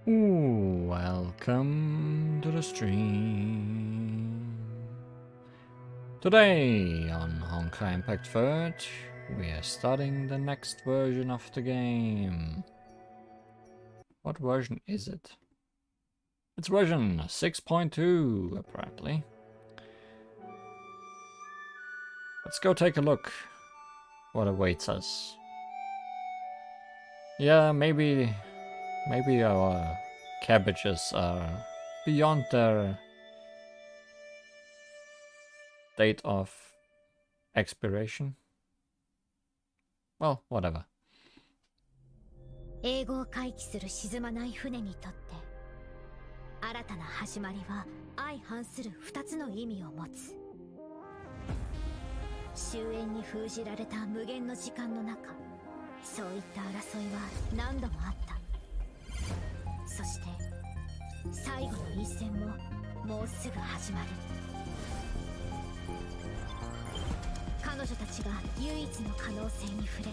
Ooh, welcome to the stream. Today on Honkai Impact 3rd, we are starting the next version of the game. What version is it? It's version 6.2, apparently. Let's go take a look what awaits us. Yeah, maybe our cabbages are beyond their date of expiration. Well, whatever. 英語を回帰する沈まない船にとって新たな始まりは相反する2つの意味を持つ。終焉に封じられた無限の時間の中、そういった争いは何度もあった。そして最後の一戦ももうすぐ始まる。彼女たちが唯一の可能性に触れ、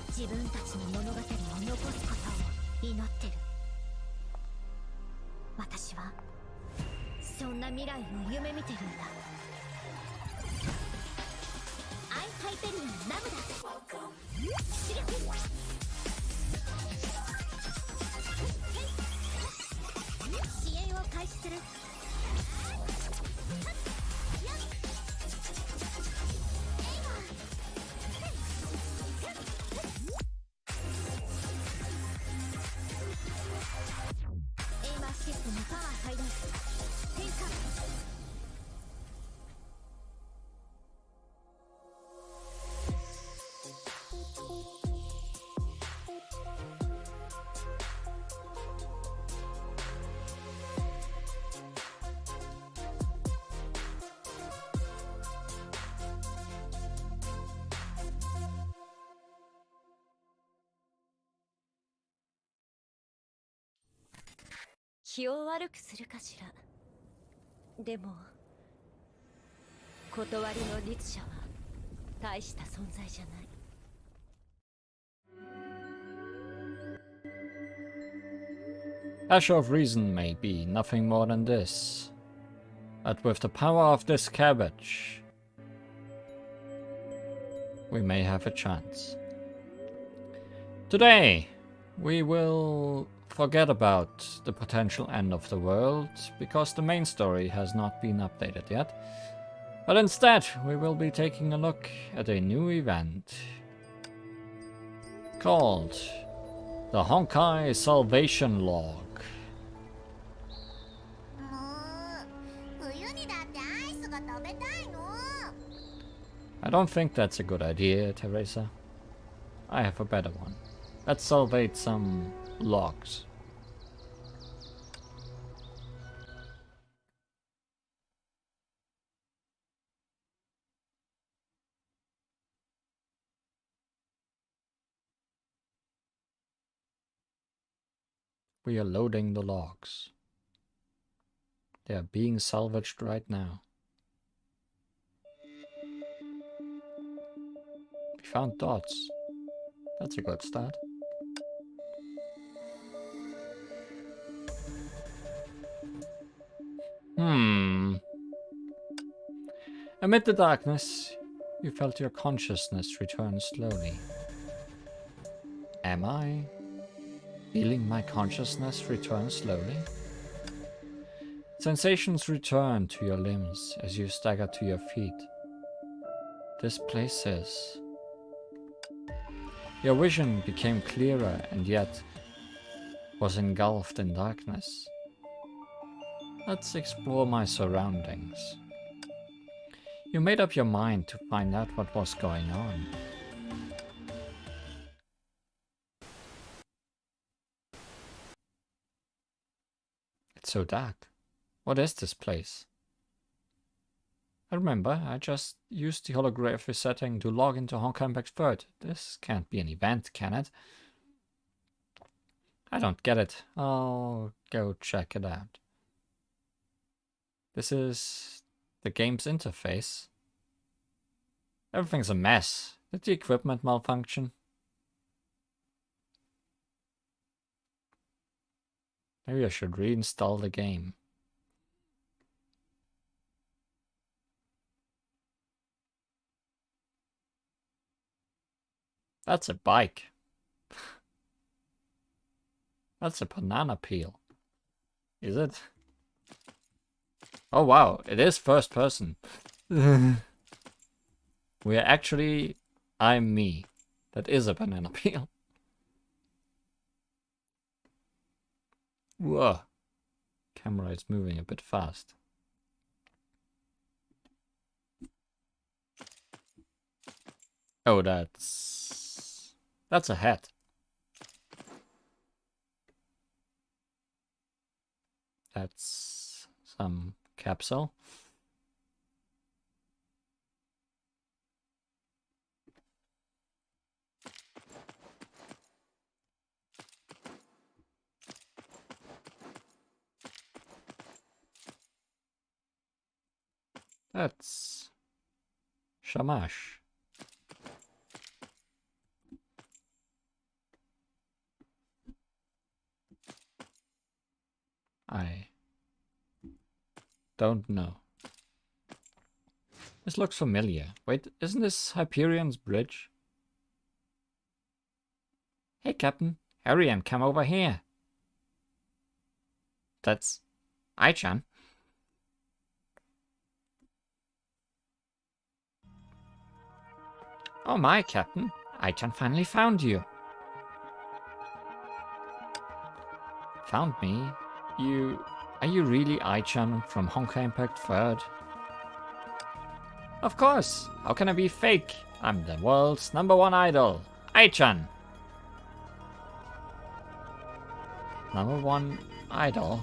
自分たちの物語を残すことを祈ってる。私はそんな未来を夢見てるんだ。アイハイペリオンラムダ出力。支援を開始する。システムパワー最大変化。気を悪くするかしら。でも断りの律者は大した存在じゃない。Asher of Reason may be nothing more than this, but with the power of this cabbage, we may have a chance. Today, we will forget about the potential end of the world, because the main story has not been updated yet. But instead, we will be taking a look at a new event called the Honkai Salvation Log. I don't think that's a good idea, Teresa. I have a better one. Let's salvate some logs. We are loading the logs. They are being salvaged right now. We found dots. That's a good start. Amid the darkness, you felt your consciousness return slowly. Am I feeling my consciousness return slowly? Sensations return to your limbs as you stagger to your feet. This place is... Your vision became clearer and yet was engulfed in darkness. Let's explore my surroundings. You made up your mind to find out what was going on. It's so dark. What is this place? I remember, I just used the holography setting to log into Honkai Impact 3rd. This can't be an event, can it? I don't get it. I'll go check it out. This is the game's interface. Everything's a mess. Did the equipment malfunction? Maybe I should reinstall the game. That's a bike. That's a banana peel. Is it? Oh wow, it is first person. We're actually... I'm me. That is a banana peel. Whoa. Camera is moving a bit fast. Oh, that's a hat. That's some capsule. That's Shamash. I don't know. This looks familiar. Wait, isn't this Hyperion's bridge? Hey, Captain. Hurry and come over here. That's Ai-chan. Oh my, Captain. Ai-chan finally found you. Found me? Are you really Ai-chan from Honkai Impact 3rd? Of course! How can I be fake? I'm the world's #1 idol, Ai-chan! #1 idol?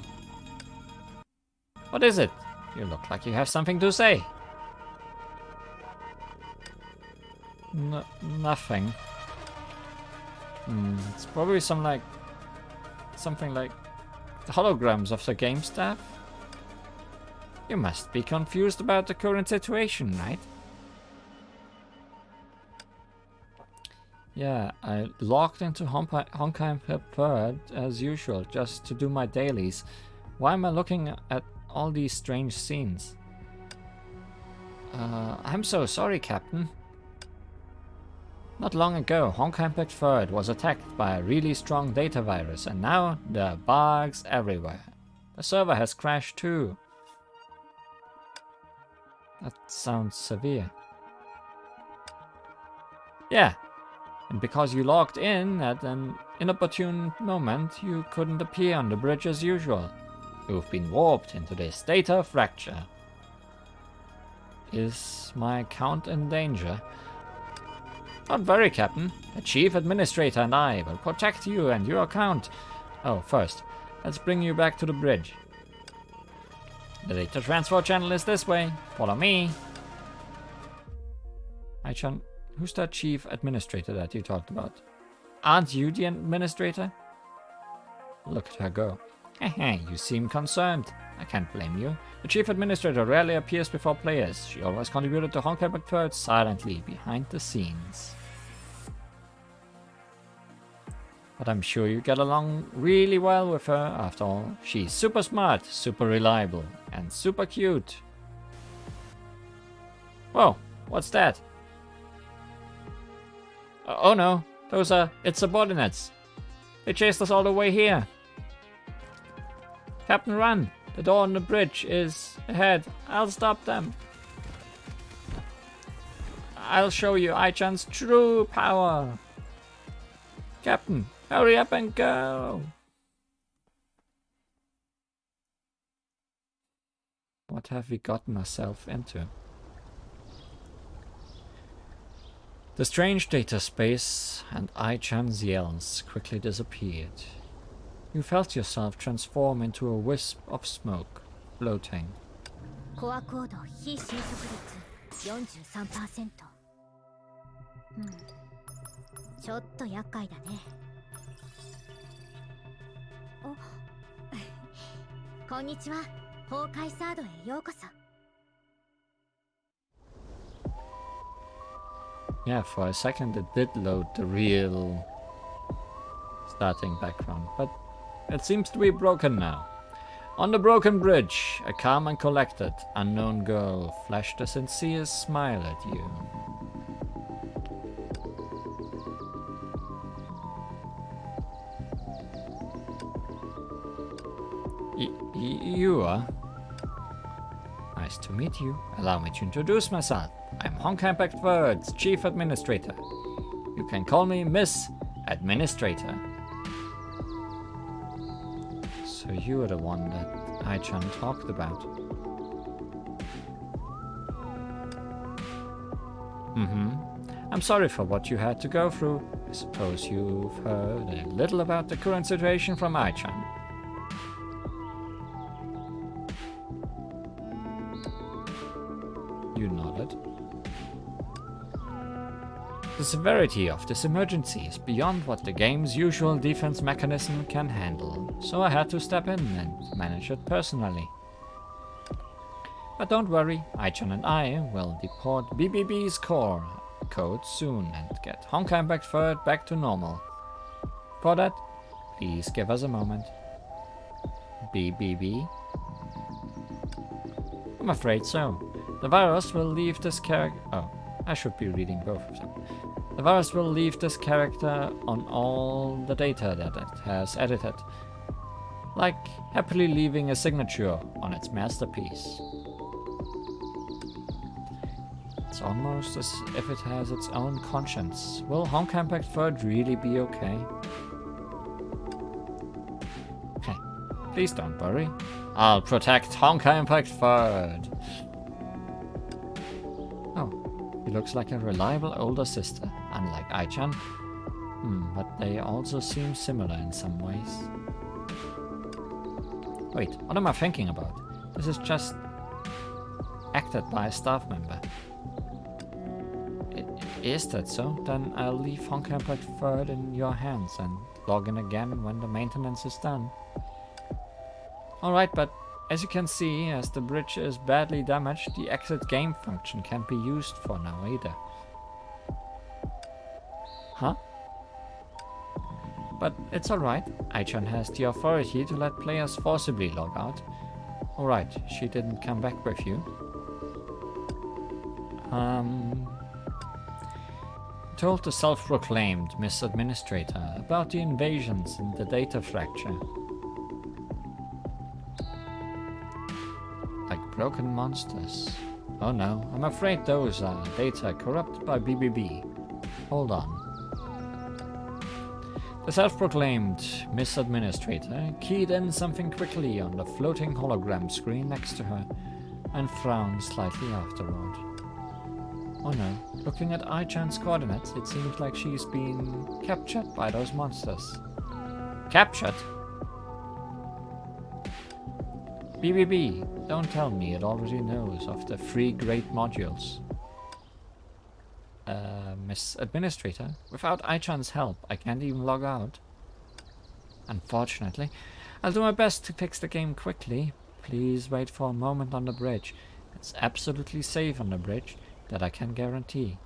What is it? You look like you have something to say. Nothing. It's probably something like the holograms of the game staff. You must be confused about the current situation, right? Yeah, I logged into Honkai Impact as usual, just to do my dailies. Why am I looking at all these strange scenes? I'm so sorry, Captain. Not long ago, Honkai Impact 3rd was attacked by a really strong data virus, and now there are bugs everywhere. The server has crashed too. That sounds severe. Yeah, and because you logged in at an inopportune moment, you couldn't appear on the bridge as usual. You've been warped into this data fracture. Is my account in danger? Don't worry, Captain. The Chief Administrator and I will protect you and your account. Oh, first, let's bring you back to the bridge. The data transfer channel is this way. Follow me. Ai-chan, who's that Chief Administrator that you talked about? Aren't you the Administrator? Look at her go. Hehe, you seem concerned. I can't blame you. The Chief Administrator rarely appears before players. She always contributed to Honkai Impact 3rd silently, behind the scenes. But I'm sure you get along really well with her. After all, she's super smart, super reliable, and super cute. Whoa, what's that? Oh no, those are its subordinates. They chased us all the way here. Captain, run! The door on the bridge is ahead. I'll stop them. I'll show you Ai-chan's true power. Captain, hurry up and go. What have we gotten ourselves into? The strange data space and Ai-chan's yells quickly disappeared. You felt yourself transform into a wisp of smoke, floating. コアコード非収束率 43%。ちょっと厄介だね。こんにちは。崩壊サードへようこそ。Yeah, for a second it did load the real starting background, but It seems to be broken now. On the broken bridge, a calm and collected, unknown girl flashed a sincere smile at you. You are? Nice to meet you. Allow me to introduce myself. I'm Honkai Impact World's Chief Administrator. You can call me Miss Administrator. So you are the one that Ai-chan talked about. I'm sorry for what you had to go through. I suppose you've heard a little about the current situation from Ai-chan. You nodded. The severity of this emergency is beyond what the game's usual defense mechanism can handle, so I had to step in and manage it personally. But don't worry, Ai-chan and I will deport BBB's core code soon and get Honkai Impact Third back to normal. For that, please give us a moment. BBB? I'm afraid so. The virus will leave this character... Oh, I should be reading both of them. The virus will leave this character on all the data that it has edited, like happily leaving a signature on its masterpiece. It's almost as if it has its own conscience. Will Honkai Impact Third really be okay? Hey, please don't worry. I'll protect Honkai Impact Third. Oh, he looks like a reliable older sister, unlike Ai-chan. But they also seem similar in some ways. Wait, what am I thinking about? This is just acted by a staff member. Is that so? Then I'll leave Honkai Impact Third in your hands and log in again when the maintenance is done. Alright, but as you can see, as the bridge is badly damaged, the exit game function can't be used for now either. Huh? But it's alright. Ai-chan has the authority to let players forcibly log out. Alright, she didn't come back with you. Told the self-proclaimed Miss Administrator about the invasions and the data fracture. Like broken monsters. Oh no, I'm afraid those are data corrupted by BBB. Hold on. The self-proclaimed Miss Administrator keyed in something quickly on the floating hologram screen next to her and frowned slightly afterward. Oh no, looking at Ai-chan's coordinates, it seems like she's been captured by those monsters. Captured? BBB, don't tell me it already knows of the 3 great modules. Miss Administrator, without Ai-chan's help, I can't even log out. Unfortunately, I'll do my best to fix the game quickly. Please wait for a moment on the bridge. It's absolutely safe on the bridge. That I can guarantee.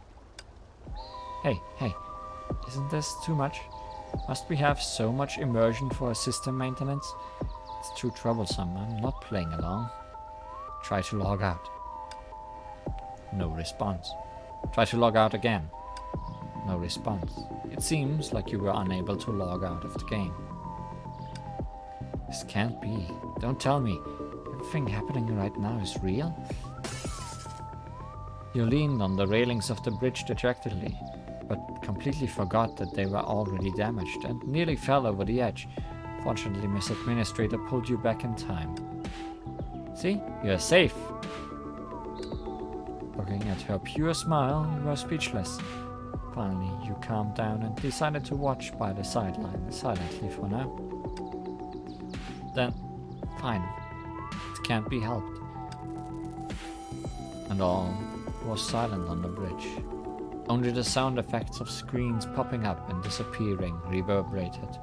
Hey, isn't this too much? Must we have so much immersion for a system maintenance? It's too troublesome, I'm not playing along. Try to log out. No response. Try to log out again. No response. It seems like you were unable to log out of the game. This can't be. Don't tell me. Everything happening right now is real? You leaned on the railings of the bridge dejectedly, but completely forgot that they were already damaged and nearly fell over the edge. Fortunately, Miss Administrator pulled you back in time. See? You're safe! Looking at her pure smile, you were speechless. Finally, you calmed down and decided to watch by the sideline silently for now. Then, fine. It can't be helped. And all was silent on the bridge. Only the sound effects of screens popping up and disappearing reverberated.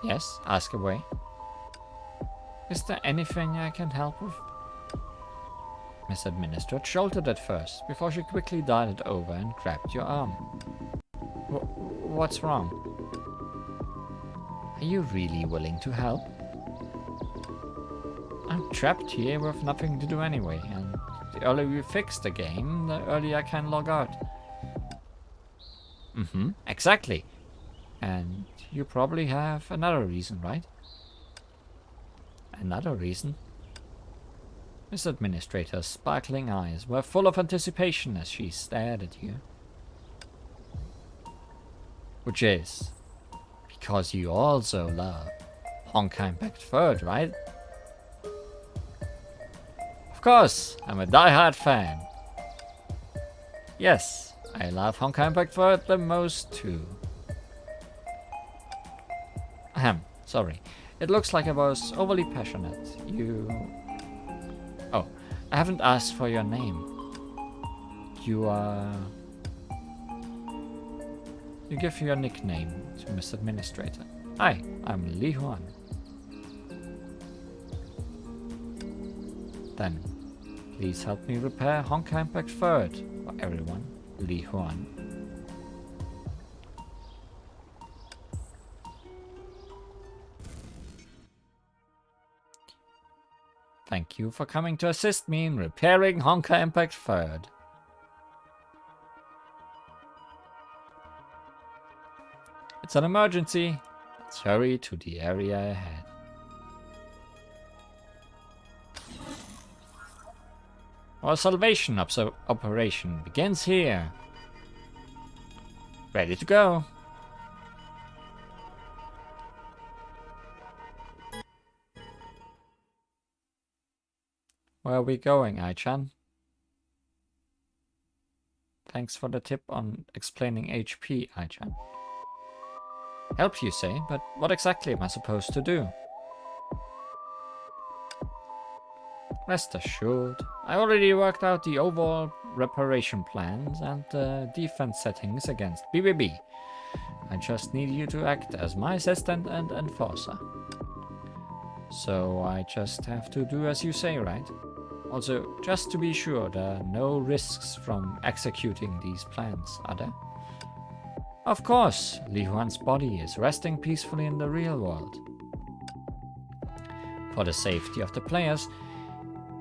Yes, ask away. Is there anything I can help with? Miss Administrator jolted at first, before she quickly darted over and grabbed your arm. What's wrong? Are you really willing to help? I'm trapped here with nothing to do anyway, and the earlier we fix the game, the earlier I can log out. Exactly. And you probably have another reason, right? Another reason? Miss Administrator's sparkling eyes were full of anticipation as she stared at you. Which is because you also love Honkai Impact 3rd, right? Of course, I'm a die-hard fan. Yes, I love Honkai Impact 3rd the most too. Sorry. It looks like I was overly passionate. Oh, I haven't asked for your name. You give your nickname to Miss Administrator. Hi, I'm Li Huan. Then, please help me repair Honkai Impact 3rd for everyone. Li Huan. Thank you for coming to assist me in repairing Honkai Impact 3rd. It's an emergency. Let's hurry to the area ahead. Our salvation operation begins here. Ready to go. Where are we going, Ai-chan? Thanks for the tip on explaining HP, Ai-chan. Help, you say, but what exactly am I supposed to do? Rest assured, I already worked out the overall reparation plans and the defense settings against BBB. I just need you to act as my assistant and enforcer. So I just have to do as you say, right? Also, just to be sure, there are no risks from executing these plans, are there? Of course, Li Huan's body is resting peacefully in the real world. For the safety of the players,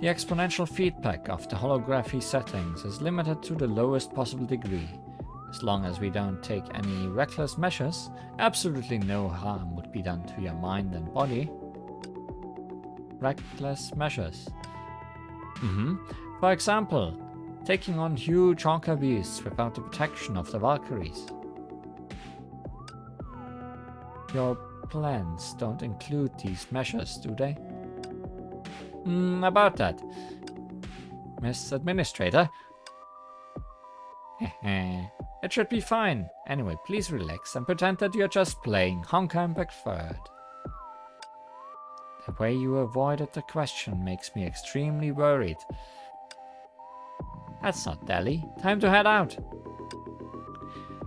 the exponential feedback of the holography settings is limited to the lowest possible degree. As long as we don't take any reckless measures, absolutely no harm would be done to your mind and body. Reckless measures. For example, taking on huge Honkai beasts without the protection of the Valkyries. Your plans don't include these measures, do they? About that. Miss Administrator? It should be fine. Anyway, please relax and pretend that you're just playing Honkai Impact 3rd. The way you avoided the question makes me extremely worried. That's not Deli. Time to head out.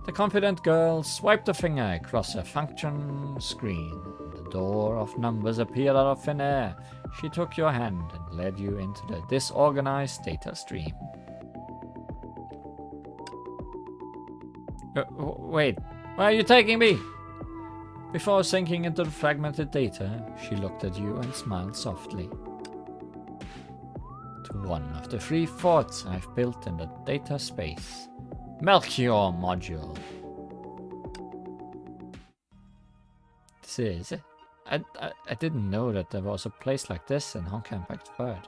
The confident girl swiped a finger across a function screen. The door of numbers appeared out of thin air. She took your hand and led you into the disorganized data stream. Wait, where are you taking me? Before sinking into the fragmented data, she looked at you and smiled softly. To one of the 3 forts I've built in the data space. Melchior module. This is... I didn't know that there was a place like this in Honkai Impact 3rd.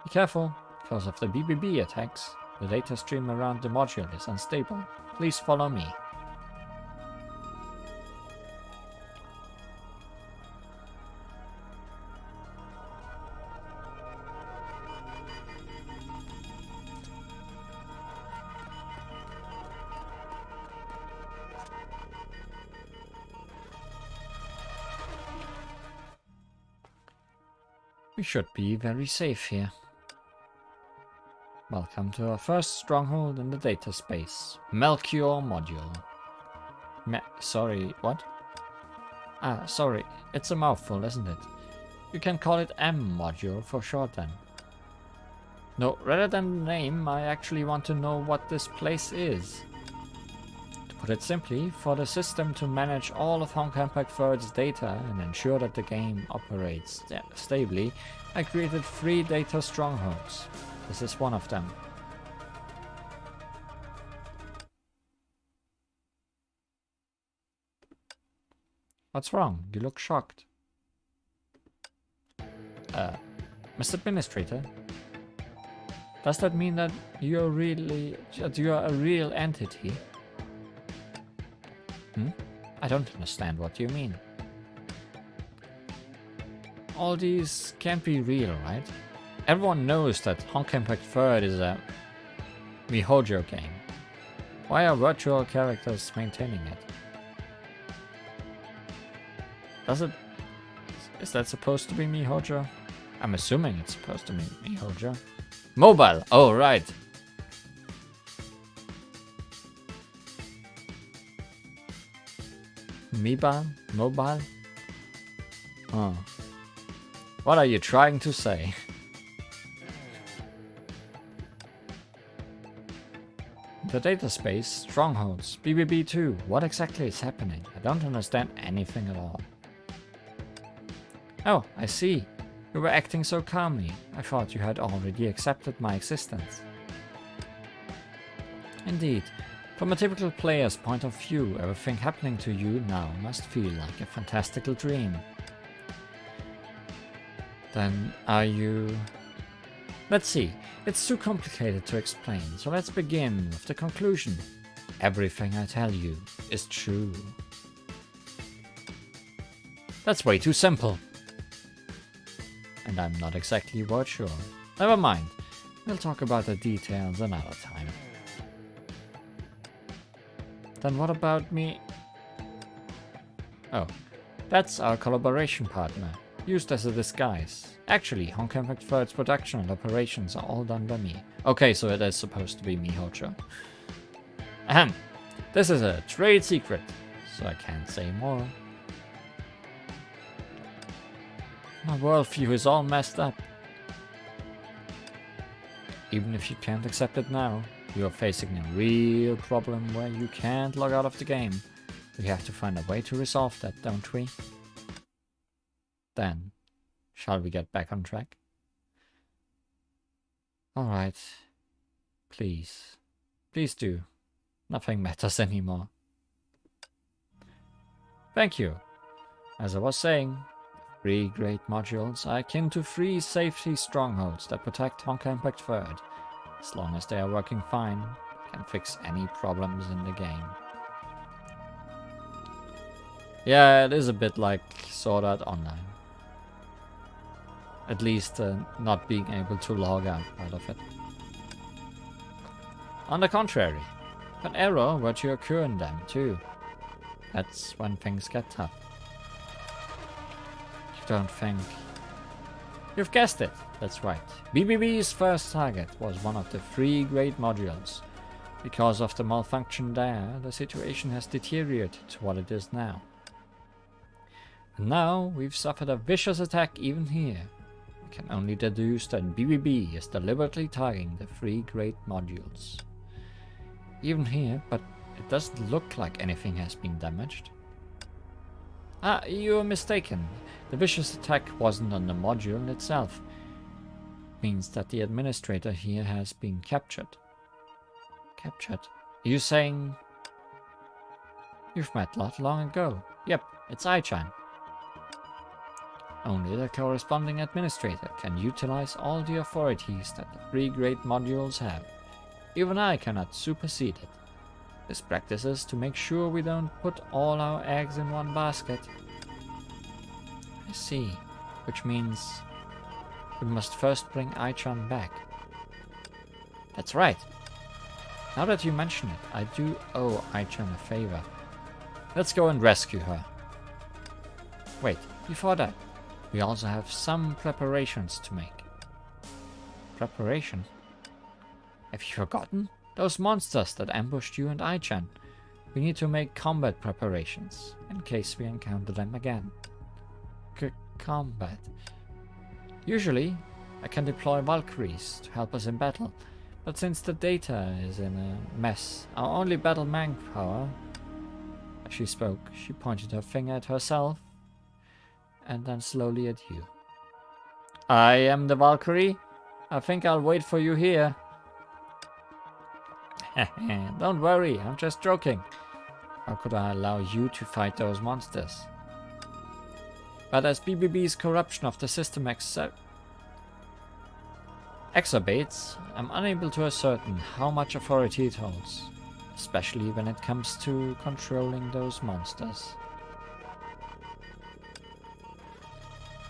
Be careful, because of the BBB attacks. The data stream around the module is unstable. Please follow me. We should be very safe here. Welcome to our first stronghold in the data space, Melchior module. Sorry, what? Sorry, it's a mouthful, isn't it? You can call it M module for short then. No, rather than the name, I actually want to know what this place is. To put it simply, for the system to manage all of Honkai Impact Third's data and ensure that the game operates stably, I created 3 data strongholds. This is one of them. What's wrong? You look shocked. Mr. Administrator? Does that mean that you're a real entity? I don't understand what you mean. All these can't be real, right? Everyone knows that Honkai Impact Third is a MiHoJo game. Why are virtual characters maintaining it? Is that supposed to be MiHoJo? I'm assuming it's supposed to be MiHoJo. Mobile! Oh, right. Mobile? Oh. What are you trying to say? The data space, strongholds, BBB2. What exactly is happening? I don't understand anything at all. Oh, I see. You were acting so calmly. I thought you had already accepted my existence. Indeed. From a typical player's point of view, everything happening to you now must feel like a fantastical dream. Then are you... Let's see. It's too complicated to explain, so let's begin with the conclusion. Everything I tell you is true. That's way too simple. And I'm not exactly virtual. Never mind. We'll talk about the details another time. Then what about me? Oh, that's our collaboration partner, used as a disguise. Actually, Honkai Impact Third's production and operations are all done by me. Okay, so it is supposed to be MiHoJo. Ahem. This is a trade secret, so I can't say more. My worldview is all messed up. Even if you can't accept it now, you are facing a real problem where you can't log out of the game. We have to find a way to resolve that, don't we? Then, shall we get back on track? Alright. Please. Please do. Nothing matters anymore. Thank you. As I was saying, 3 great modules are akin to 3 safety strongholds that protect Honkai Impact Third. As long as they are working fine, can fix any problems in the game. Yeah, it is a bit like Sword Art Online. At least not being able to log out of it. On the contrary, an error were to occur in them too. That's when things get tough. You don't think... You've guessed it, that's right. BBB's first target was one of the 3 great modules. Because of the malfunction there, the situation has deteriorated to what it is now. And now, we've suffered a vicious attack even here. We can only deduce that BBB is deliberately targeting the 3 great modules. Even here, but it doesn't look like anything has been damaged. Ah, you're mistaken. The vicious attack wasn't on the module itself. Means that the administrator here has been captured. Captured? Are you saying... You've met not long ago. Yep, it's Ai-chan. Only the corresponding administrator can utilize all the authorities that the 3 great modules have. Even I cannot supersede it. This practice is to make sure we don't put all our eggs in one basket. I see, which means we must first bring Ai-chan back. That's right. Now that you mention it, I do owe Ai-chan a favor. Let's go and rescue her. Wait, before that, we also have some preparations to make. Preparation? Have you forgotten? Those monsters that ambushed you and Ai-chan. We need to make combat preparations, in case we encounter them again. Combat. Usually, I can deploy Valkyries to help us in battle, but since the data is in a mess, our only battle manpower... As she spoke, she pointed her finger at herself, and then slowly at you. I am the Valkyrie. I think I'll wait for you here. Don't worry, I'm just joking. How could I allow you to fight those monsters? But as BBB's corruption of the system exacerbates, I'm unable to ascertain how much authority it holds, especially when it comes to controlling those monsters.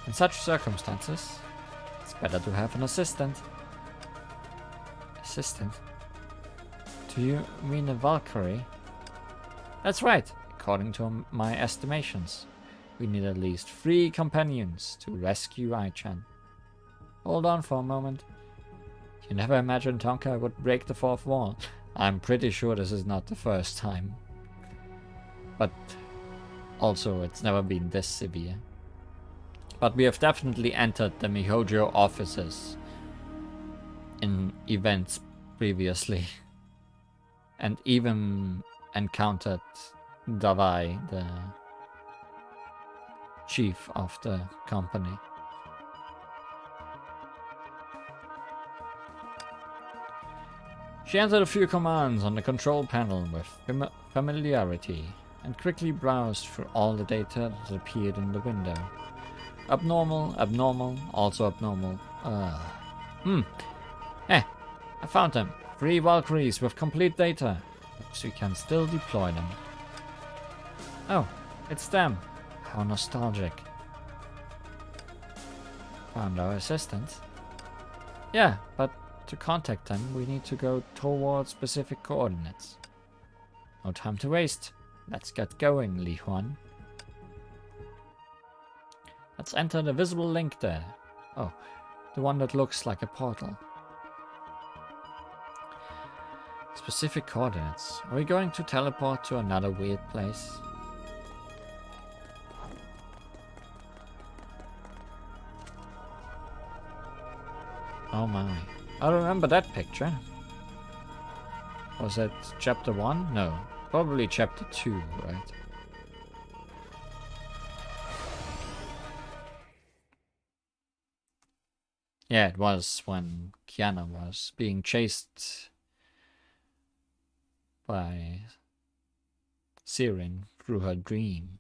In such circumstances, it's better to have an assistant. Assistant? Do you mean a Valkyrie? That's right, according to my estimations. We need at least 3 companions to rescue Ai-chan. Hold on for a moment. You never imagined Honkai would break the 4th wall. I'm pretty sure this is not the first time. But also, it's never been this severe. But we have definitely entered the Mihojo offices in events previously. And even encountered Davai, the chief of the company. She entered a few commands on the control panel with familiarity and quickly browsed through all the data that appeared in the window. Abnormal, abnormal, also abnormal. I found them. 3 Valkyries with complete data, so we can still deploy them. Oh, it's them. How nostalgic. Found our assistant. Yeah, but to contact them, we need to go towards specific coordinates. No time to waste. Let's get going, Li Huan. Let's enter the visible link there. Oh, the one that looks like a portal. Specific coordinates. Are we going to teleport to another weird place? Oh my. I remember that picture. Was that chapter 1? No. Probably chapter 2, right? Yeah, it was when Kiana was being chased by Sirin through her dream.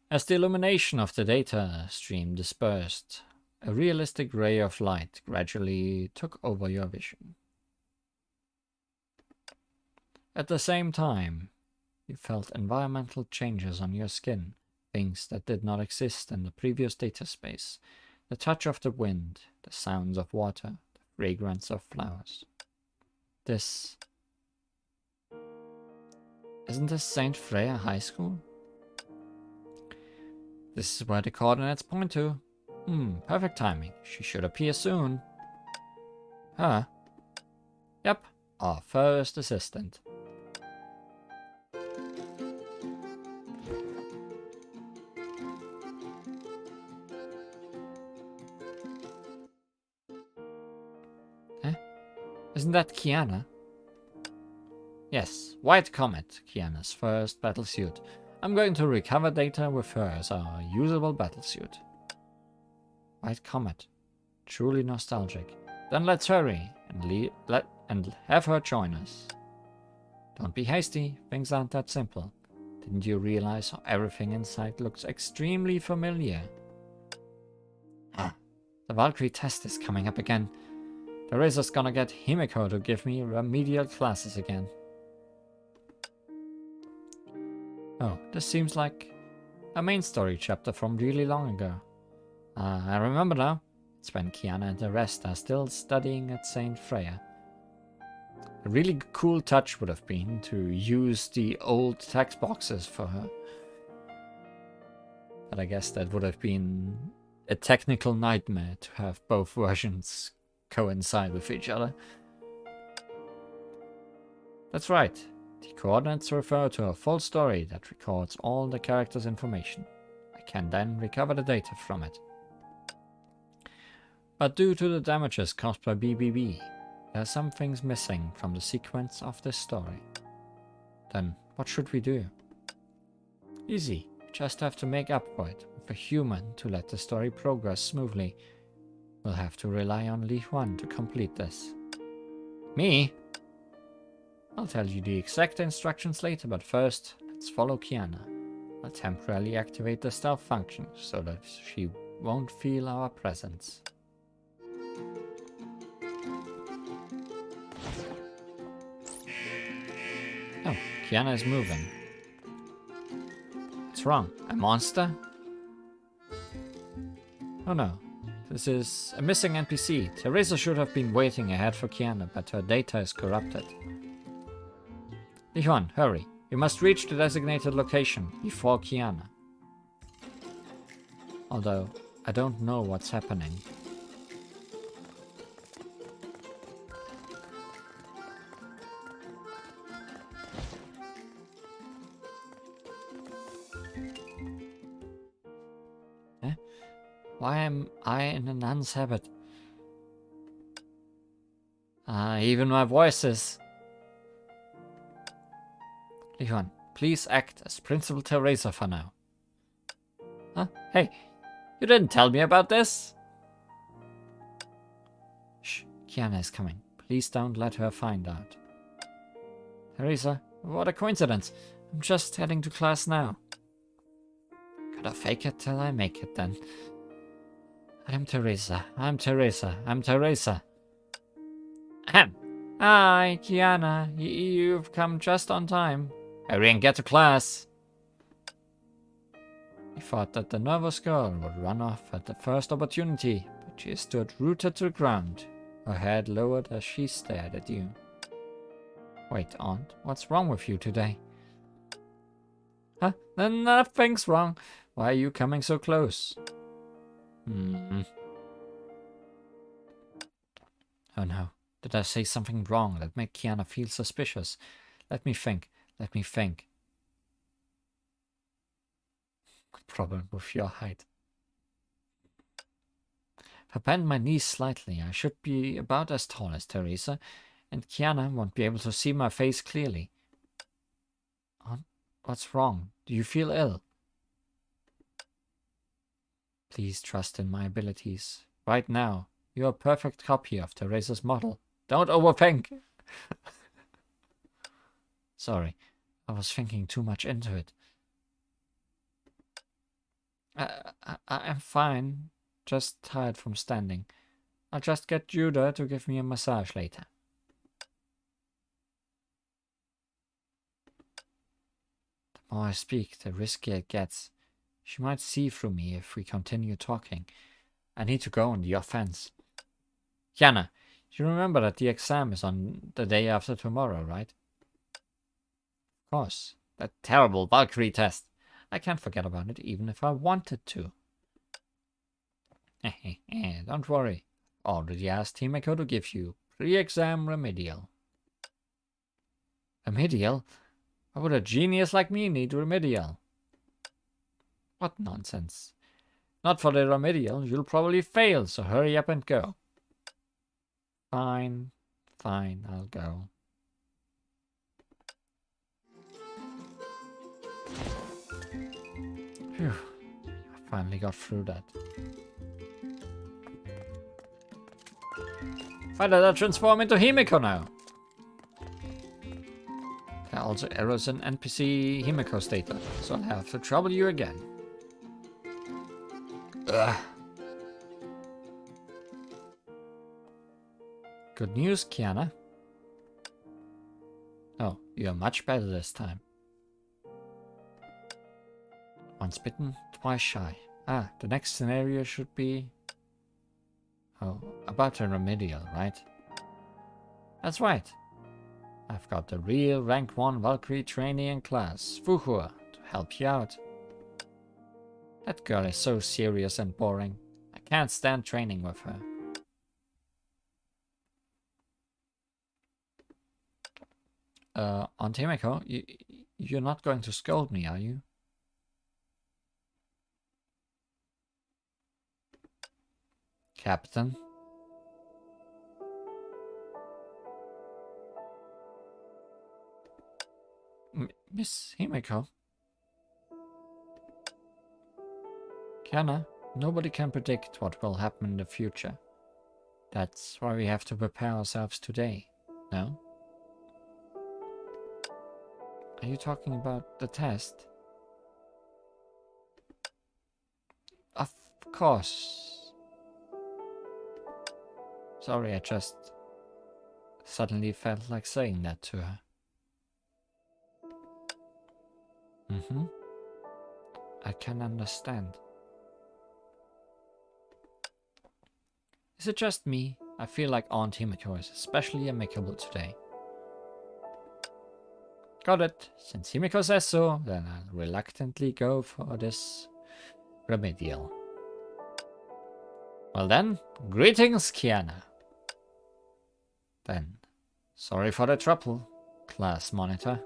As the illumination of the data stream dispersed, a realistic ray of light gradually took over your vision. At the same time, you felt environmental changes on your skin, things that did not exist in the previous data space. The touch of the wind, the sounds of water, the fragrance of flowers. Isn't this St. Freya High School? This is where the coordinates point to. Perfect timing. She should appear soon. Huh? Yep, our first assistant. Isn't that Kiana? Yes, White Comet, Kiana's first battlesuit. I'm going to recover data with her as our usable battlesuit. White Comet. Truly nostalgic. Then let's hurry and have her join us. Don't be hasty, things aren't that simple. Didn't you realize how everything inside looks extremely familiar? The Valkyrie test is coming up again. The Razor's gonna get Himiko to give me remedial classes again. Oh, this seems like a main story chapter from really long ago. I remember now. It's when Kiana and the rest are still studying at St. Freya. A really cool touch would have been to use the old text boxes for her. But I guess that would have been a technical nightmare to have both versions coincide with each other. That's right. The coordinates refer to a full story that records all the characters' information. I I can then recover the data from it. But due to the damages caused by BBB, there are some things missing from the sequence of this story. Then, what should we do? Easy. We just have to make up for it with a human to let the story progress smoothly. We'll have to rely on Li Huan to complete this. Me? I'll tell you the exact instructions later, but first, let's follow Kiana. I'll temporarily activate the stealth function so that she won't feel our presence. Oh, Kiana is moving. What's wrong? A monster? Oh no. This is a missing NPC. Teresa should have been waiting ahead for Kiana, but her data is corrupted. Li Huan, hurry. We must reach the designated location before Kiana. Although, I don't know what's happening. Why am I in a nun's habit? Even my voice is... Li Huan, please act as Principal Teresa for now. Huh? Hey, you didn't tell me about this? Shh, Kiana is coming. Please don't let her find out. Teresa, what a coincidence. I'm just heading to class now. Gotta fake it till I make it then. I'm Teresa. I'm Teresa. I'm Teresa. Ahem. Hi, Kiana. You've come just on time. Hurry and get to class. He thought that the nervous girl would run off at the first opportunity, but she stood rooted to the ground, her head lowered as she stared at you. Wait, Aunt, what's wrong with you today? Huh? Nothing's wrong. Why are you coming so close? Oh no, did I say something wrong that made Kiana feel suspicious? Let me think. Problem with your height. If I bend my knees slightly, I should be about as tall as Teresa, and Kiana won't be able to see my face clearly. Aunt, what's wrong? Do you feel ill? Please trust in my abilities. Right now, you're a perfect copy of Teresa's model. Don't overthink! Sorry, I was thinking too much into it. I'm fine. Just tired from standing. I'll just get Judah to give me a massage later. The more I speak, the riskier it gets. She might see through me if we continue talking. I need to go on the offense. Kiana, you remember that the exam is on the day after tomorrow, right? Of course. That terrible Valkyrie test. I can't forget about it even if I wanted to. Don't worry. Already asked Himeko to give you pre-exam remedial. Remedial? Why would a genius like me need remedial? What nonsense. Not for the remedial, you'll probably fail, so hurry up and go. Fine, I'll go. Phew, I finally got through that. Why did I transform into Himeko now? There are also errors in NPC Himeko's data, so I'll have to trouble you again. Ugh. Good news, Kiana. Oh, you're much better this time. Once bitten, twice shy. Ah, the next scenario should be... Oh, about a remedial, right? That's right. I've got the real rank 1 Valkyrie trainee in class, Fuhua, to help you out. That girl is so serious and boring. I can't stand training with her. Aunt Himeko, you're not going to scold me, are you? Captain? Miss Himiko? Kiana, nobody can predict what will happen in the future. That's why we have to prepare ourselves today, no? Are you talking about the test? Of course. Sorry, I just suddenly felt like saying that to her. I can understand. Is it just me? I feel like Aunt Himiko is especially amicable today. Got it. Since Himiko says so, then I'll reluctantly go for this remedial. Well then, greetings, Kiana. Then, sorry for the trouble, class monitor.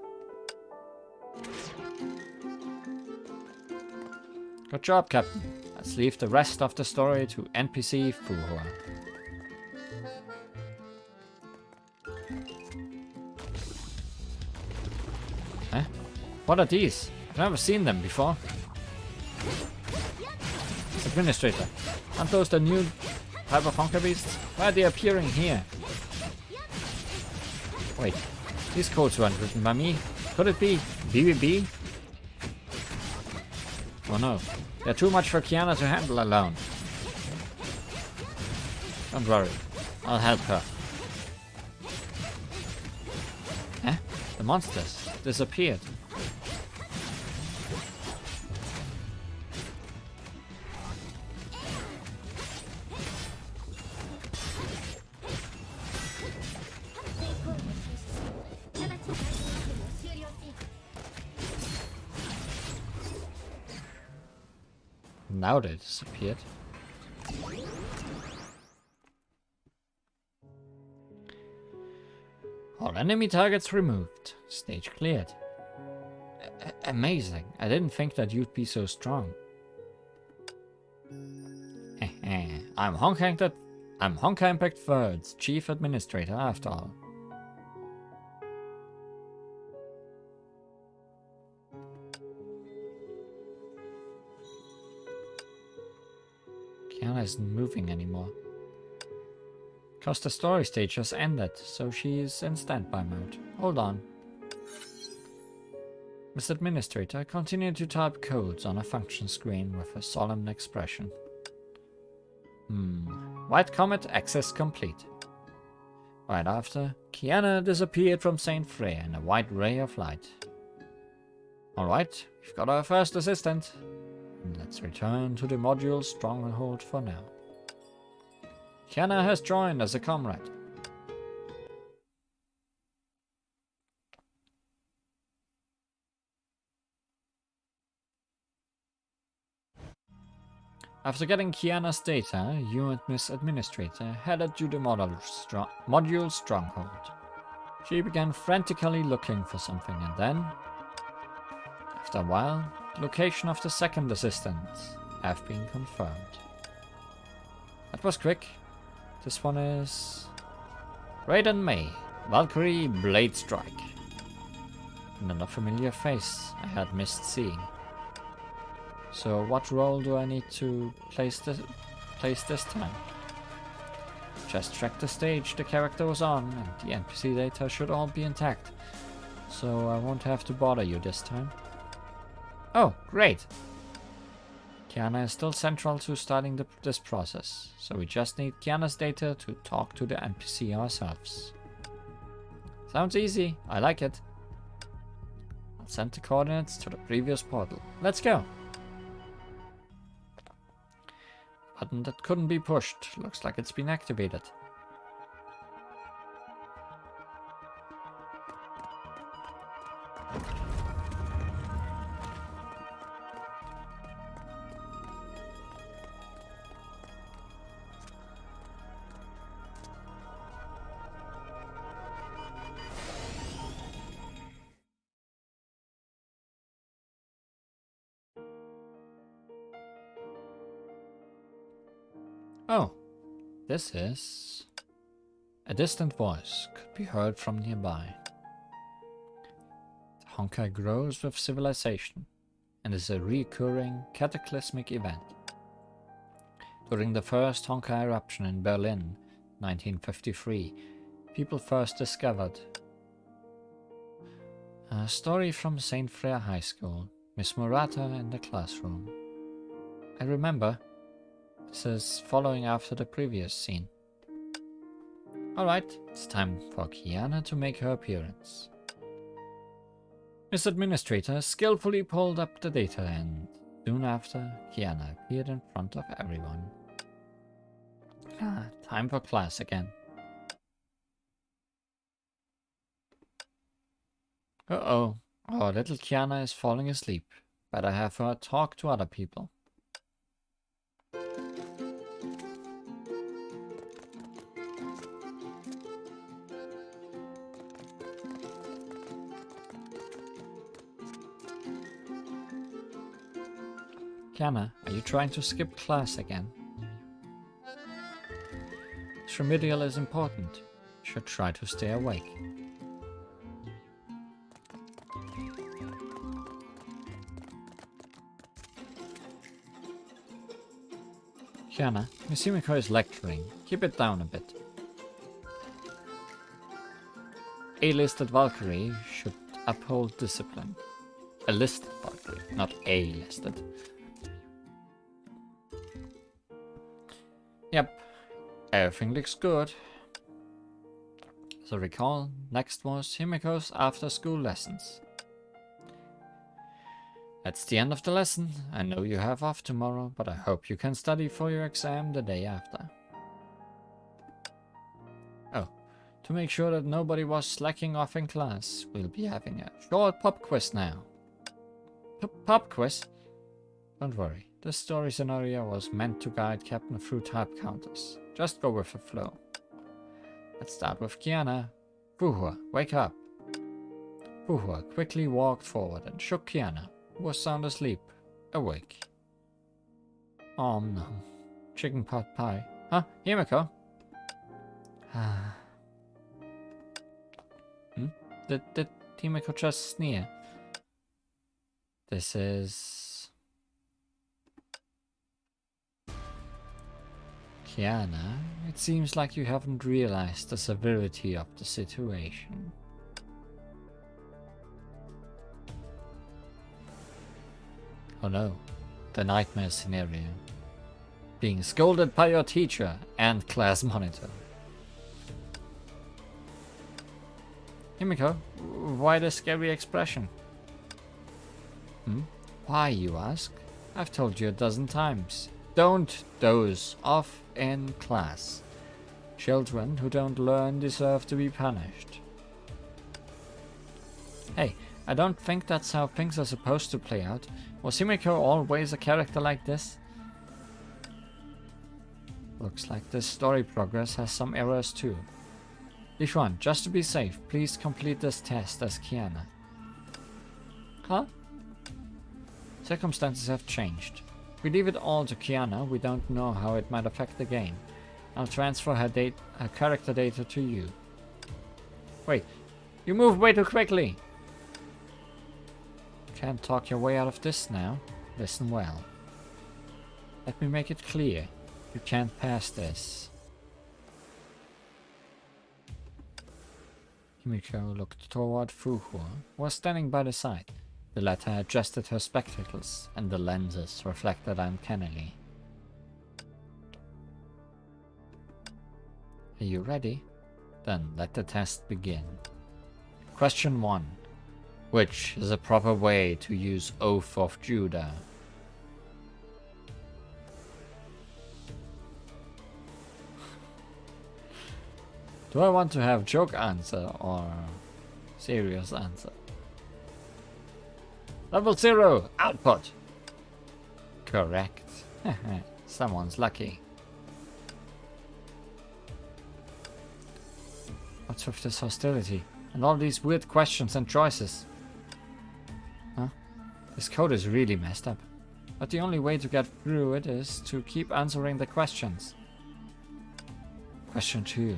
Good job, Captain. Let's leave the rest of the story to NPC Fuhua. Huh? What are these? I've never seen them before. Administrator, aren't those the new type of Honkai beasts? Why are they appearing here? Wait, these codes weren't written by me. Could it be BBB? Oh no, they're too much for Kiana to handle alone. Don't worry, I'll help her. Eh? The monsters disappeared. Now they disappeared. All enemy targets removed. Stage cleared. Amazing. I didn't think that you'd be so strong. I'm Honkai Impact 3rd's Chief Administrator after all. Kiana isn't moving anymore. Cause the story stage has ended, so she is in standby mode. Hold on. Miss Administrator continued to type codes on a function screen with a solemn expression. White Comet access complete. Right after, Kiana disappeared from St. Freya in a white ray of light. Alright, we've got our first assistant. Let's return to the module stronghold for now. Kiana has joined as a comrade. After getting Kiana's data, you and Miss Administrator headed to the module stronghold. She began frantically looking for something and then, after a while, the location of the second assistant have been confirmed. That was quick. This one is Raiden May, Valkyrie Blade Strike. Another familiar face I had missed seeing. So what role do I need to place this time? Just check the stage the character was on, and the NPC data should all be intact. So I won't have to bother you this time. Oh, great! Kiana is still central to starting this process, so we just need Kiana's data to talk to the NPC ourselves. Sounds easy, I like it. I'll send the coordinates to the previous portal. Let's go! Button that couldn't be pushed, looks like it's been activated. Oh, this is... A distant voice could be heard from nearby. The Honkai grows with civilization and is a recurring cataclysmic event. During the first Honkai eruption in Berlin, 1953, people first discovered a story from St. Freya High School, Miss Murata in the classroom. I remember, this is following after the previous scene. Alright, it's time for Kiana to make her appearance. Miss Administrator skillfully pulled up the data and soon after, Kiana appeared in front of everyone. Time for class again. Uh-oh, our little Kiana is falling asleep. Better have her talk to other people. Kiana, are you trying to skip class again? This remedial is important. You should try to stay awake. Kiana, Miss Himiko is lecturing. Keep it down a bit. A-listed Valkyrie should uphold discipline. A listed Valkyrie, not A-listed. Yep, everything looks good. So recall, next was Himiko's after-school lessons. That's the end of the lesson. I know you have off tomorrow, but I hope you can study for your exam the day after. Oh, to make sure that nobody was slacking off in class, we'll be having a short pop quiz now. Pop quiz? Don't worry, this story scenario was meant to guide Captain through type counters. Just go with the flow. Let's start with Kiana. Fuhua, wake up. Fuhua quickly walked forward and shook Kiana, who was sound asleep, awake. Oh no. Chicken pot pie. Huh? Himiko? Did Himiko just sneer? This is... Kiana, it seems like you haven't realized the severity of the situation. Oh no, the nightmare scenario. Being scolded by your teacher and class monitor. Himiko, why the scary expression? Why, you ask? I've told you a dozen times. Don't doze off in class. Children who don't learn deserve to be punished. Hey, I don't think that's how things are supposed to play out. Was Himiko always a character like this? Looks like this story progress has some errors too. Lishuan, just to be safe, please complete this test as Kiana. Huh? Circumstances have changed. We leave it all to Kiana, we don't know how it might affect the game. I'll transfer her character data to you. Wait, you move way too quickly! Can't talk your way out of this now. Listen well. Let me make it clear. You can't pass this. Himiko looked toward Fuhua, who was standing by the side. The latter adjusted her spectacles, and the lenses reflected uncannily. Are you ready? Then let the test begin. Question 1. Which is a proper way to use Oath of Judah? Do I want to have joke answer or serious answer? Level 0, output. Correct. Someone's lucky. What's with this hostility? And all these weird questions and choices? Huh? This code is really messed up. But the only way to get through it is to keep answering the questions. Question 2.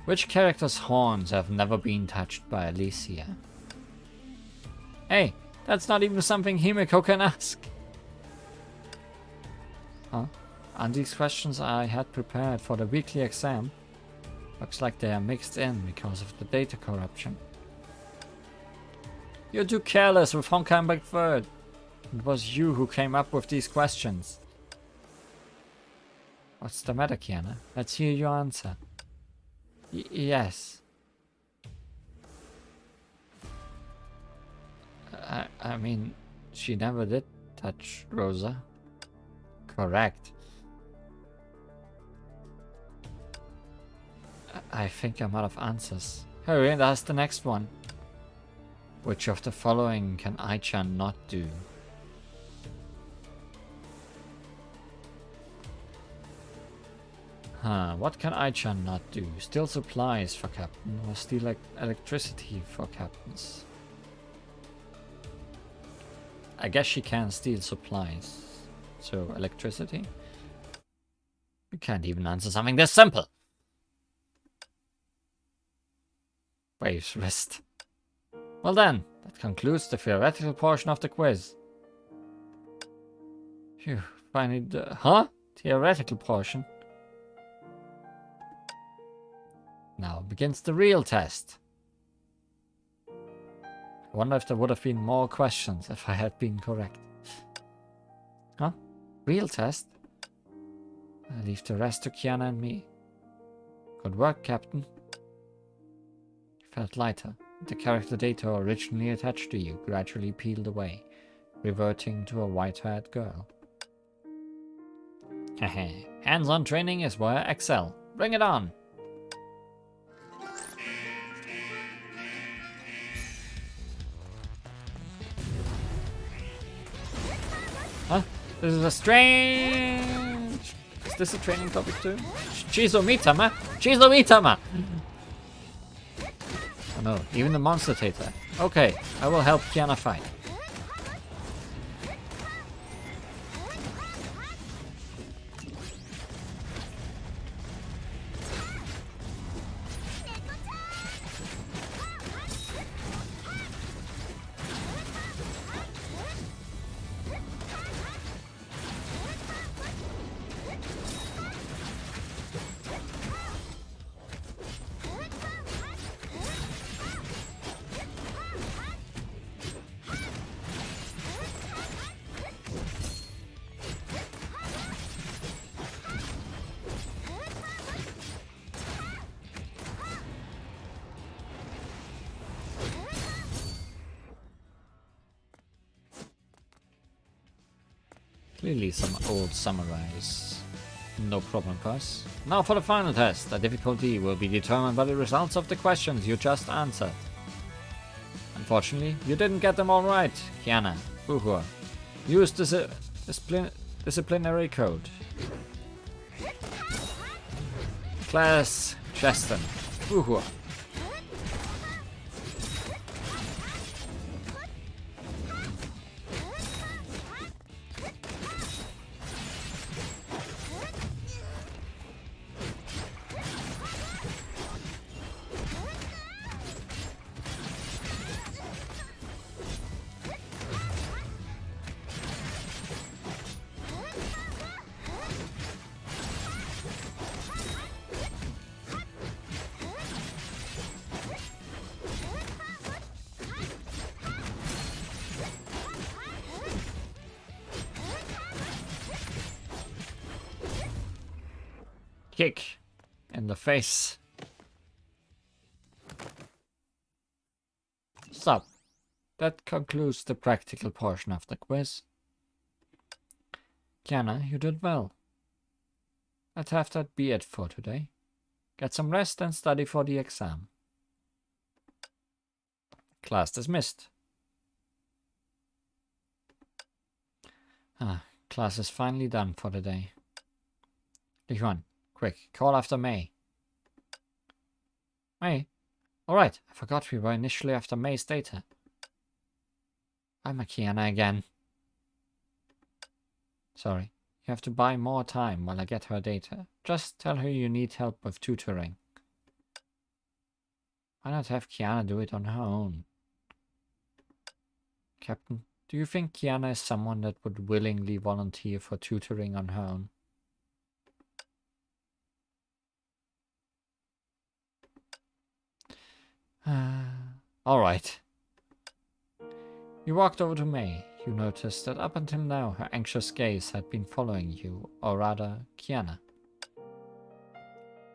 Which character's horns have never been touched by Alicia? Hey, that's not even something Himeko can ask. Huh? Aren't these questions I had prepared for the weekly exam? Looks like they are mixed in because of the data corruption. You're too careless with Honkai Impact 3rd. It was you who came up with these questions. What's the matter, Kiana? Let's hear your answer. Yes. I mean, she never did touch Rosa. Correct. I think I'm out of answers. Hurry and ask the next one. Which of the following can Ai-chan not do? What can Ai-chan not do? Steal supplies for Captain or steal electricity for Captains? I guess she can steal supplies. So, electricity? You can't even answer something this simple! Waves wrist. Well then, that concludes the theoretical portion of the quiz. Phew, finally theoretical portion. Now begins the real test. I wonder if there would have been more questions if I had been correct. Huh? Real test? I leave the rest to Kiana and me. Good work, Captain. You felt lighter. The character data originally attached to you gradually peeled away, reverting to a white-haired girl. Hehe. Hands-on training is where I excel. Bring it on! Huh? This is a strange... Is this a training topic too? Chizo-mitama? Chizo-mitama! Oh no, even the monster tater. Okay, I will help Kiana fight. Clearly some old samurais. No problem, boss. Now for the final test. The difficulty will be determined by the results of the questions you just answered. Unfortunately, you didn't get them all right, Kiana. Buhua. Use disciplinary code. Class Cheston. Buhua. Kick in the face. So, that concludes the practical portion of the quiz. Kiana, you did well. Let's have that be it for today. Get some rest and study for the exam. Class dismissed. Class is finally done for the day. Lihuan, quick, call after May. May? Alright, I forgot we were initially after May's data. I'm a Kiana again. Sorry, You have to buy more time while I get her data. Just tell her you need help with tutoring. Why not have Kiana do it on her own? Captain, do you think Kiana is someone that would willingly volunteer for tutoring on her own? Alright. You walked over to May. You noticed that up until now her anxious gaze had been following you, or rather, Kiana.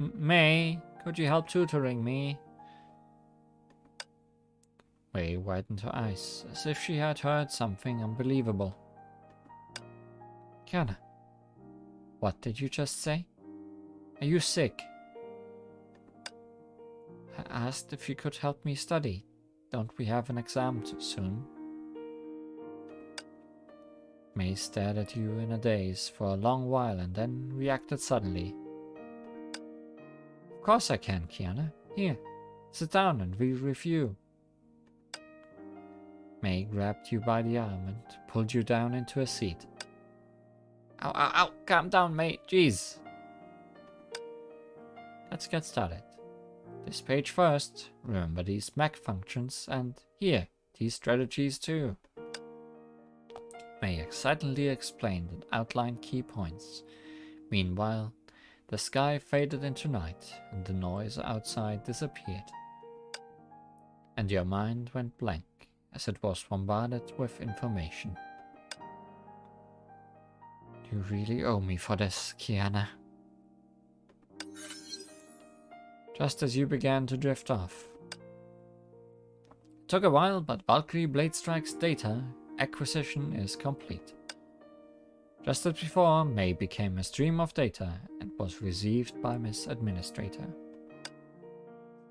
May, could you help tutoring me? May widened her eyes, as if she had heard something unbelievable. Kiana, what did you just say? Are you sick? I asked if you could help me study. Don't we have an exam soon? May stared at you in a daze for a long while and then reacted suddenly. Of course I can, Kiana. Here, sit down and we review. May grabbed you by the arm and pulled you down into a seat. Ow, ow, ow! Calm down, May. Jeez. Let's get started. This page first. Remember these mech functions, and here, these strategies too. May excitedly explained and outlined key points. Meanwhile, the sky faded into night, and the noise outside disappeared. And your mind went blank, as it was bombarded with information. You really owe me for this, Kiana. Just as you began to drift off. It took a while, but Valkyrie Blade Strike's data acquisition is complete. Just as before, May became a stream of data and was received by Miss Administrator.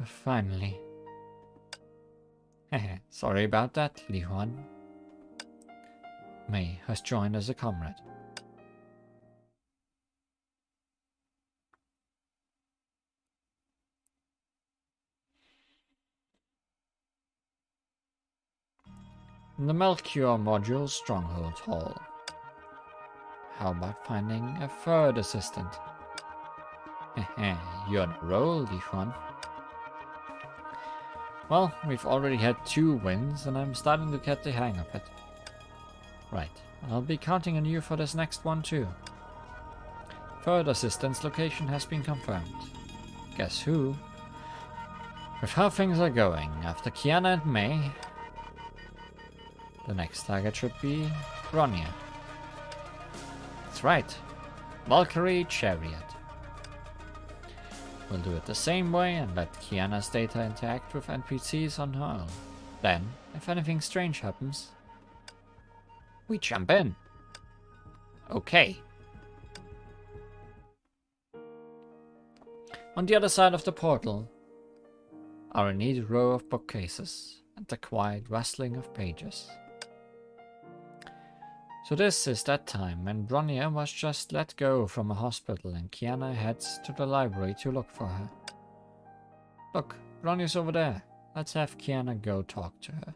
Finally. Sorry about that, Li Huan. May has joined as a comrade. The Melchior Module Stronghold Hall. How about finding a third assistant? You're on a roll, Li Huan. Well, we've already had 2 wins, and I'm starting to get the hang of it. Right, I'll be counting on you for this next one too. Third assistant's location has been confirmed. Guess who? With how things are going, after Kiana and May, the next target should be Bronya. That's right, Valkyrie Chariot. We'll do it the same way and let Kiana's data interact with NPCs on her own. Then, if anything strange happens, we jump in. Okay. On the other side of the portal are a neat row of bookcases and the quiet rustling of pages. So this is that time when Bronya was just let go from a hospital and Kiana heads to the library to look for her. Look, Bronya's over there. Let's have Kiana go talk to her.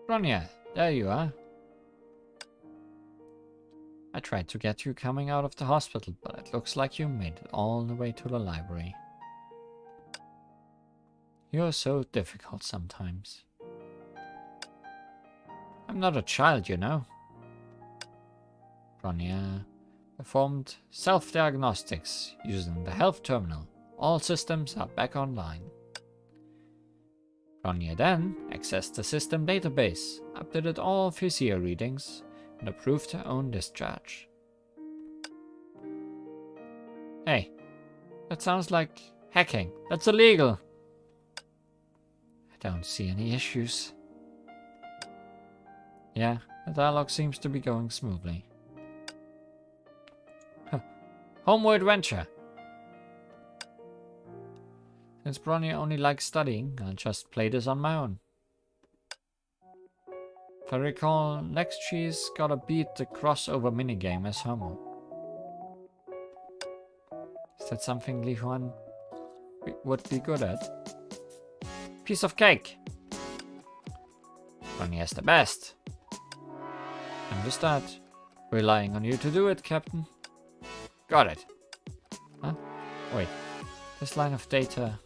Bronya, there you are. I tried to get you coming out of the hospital, but it looks like you made it all the way to the library. You're so difficult sometimes. I'm not a child, you know. Bronya performed self-diagnostics using the health terminal. All systems are back online. Bronya then accessed the system database, updated all physio readings, and approved her own discharge. Hey, that sounds like hacking. That's illegal. I don't see any issues. Yeah, the dialogue seems to be going smoothly. Huh. Homeward venture. Since Bronya only likes studying, I'll just play this on my own. If I recall, next she's gotta beat the crossover minigame as Homo. Is that something Li Huan would be good at? Piece of cake! Bronya is the best. Understood. Relying on you to do it, Captain. Got it. Huh? Wait. This line of data...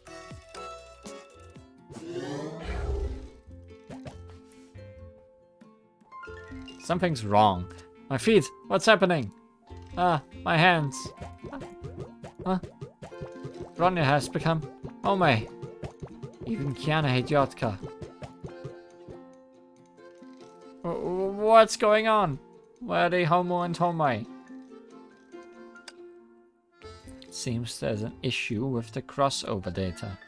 Something's wrong. My feet! What's happening? Ah, my hands. Huh? Bronya has become... Oh my. Even Kiana Idiotka. What's going on? Where are they, Homo and Homai? It seems there's an issue with the crossover data.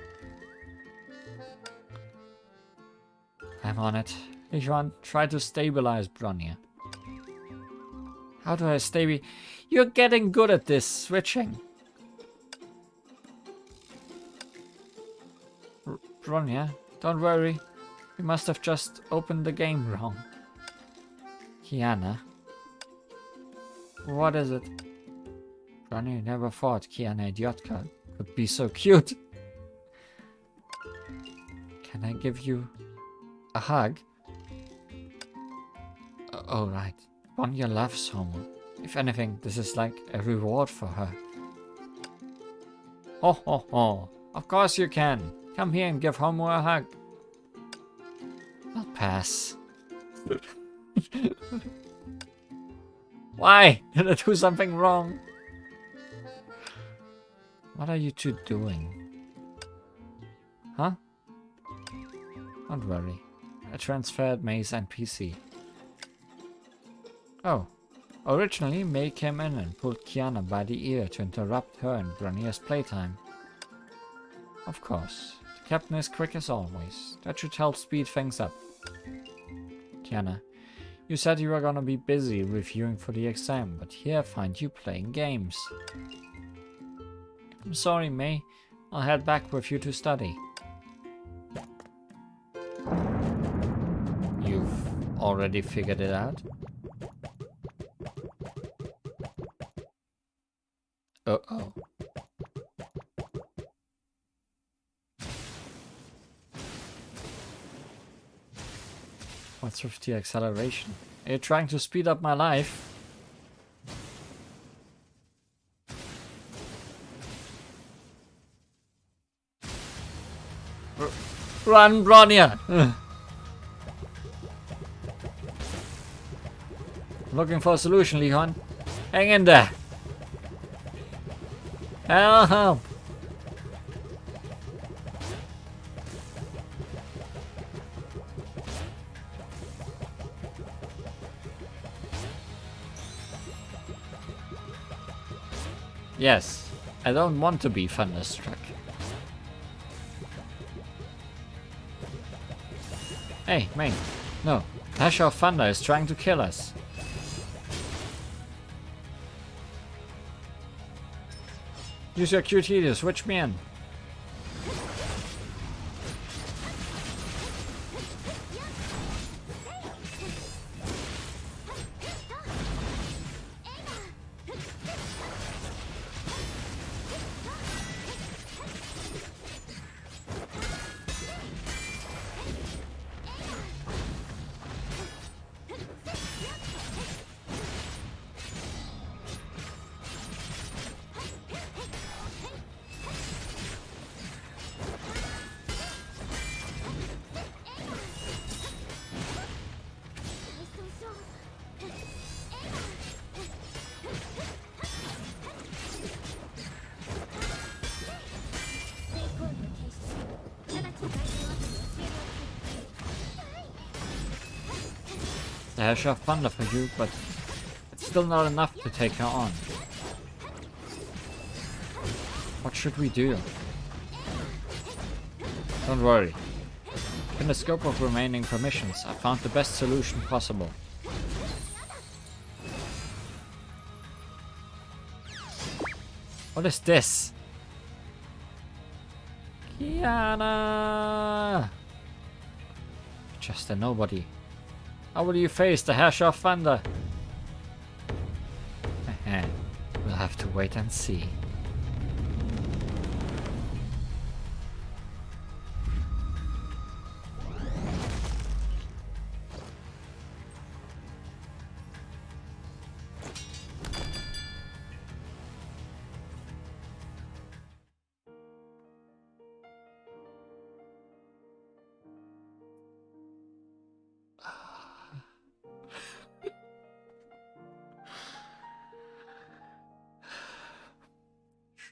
I'm on it. Li Huan, try to stabilize Bronya. How do I You're getting good at this switching. Bronya, don't worry. We must have just opened the game wrong. Kiana. What is it? Bronya never thought Kiana Idiotka could be so cute. Can I give you a hug? Oh right. Bronya loves Homo. If anything, this is like a reward for her. Ho ho ho. Of course you can. Come here and give Homo a hug. I'll pass. Why? Did I do something wrong? What are you two doing? Huh? Don't worry. I transferred May's NPC. Oh. Originally, May came in and pulled Kiana by the ear to interrupt her and Bronya's playtime. Of course. The captain is quick as always. That should help speed things up. Kiana, you said you were gonna be busy reviewing for the exam, but here I find you playing games. I'm sorry, May. I'll head back with you to study. You've already figured it out? Uh-oh. What's with the acceleration? Are you trying to speed up my life? Run, Bronya! Looking for a solution, Li Huan. Hang in there. Help! Yes, I don't want to be thunderstruck. Hey, May. No, Dash of Thunder is trying to kill us. Use your QT to switch me in. The Hash of Thunder for you, but it's still not enough to take her on. What should we do? Don't worry. In the scope of remaining permissions, I found the best solution possible. What is this? Kiana! Just a nobody. How will you face the Hash of Thunder? We'll have to wait and see.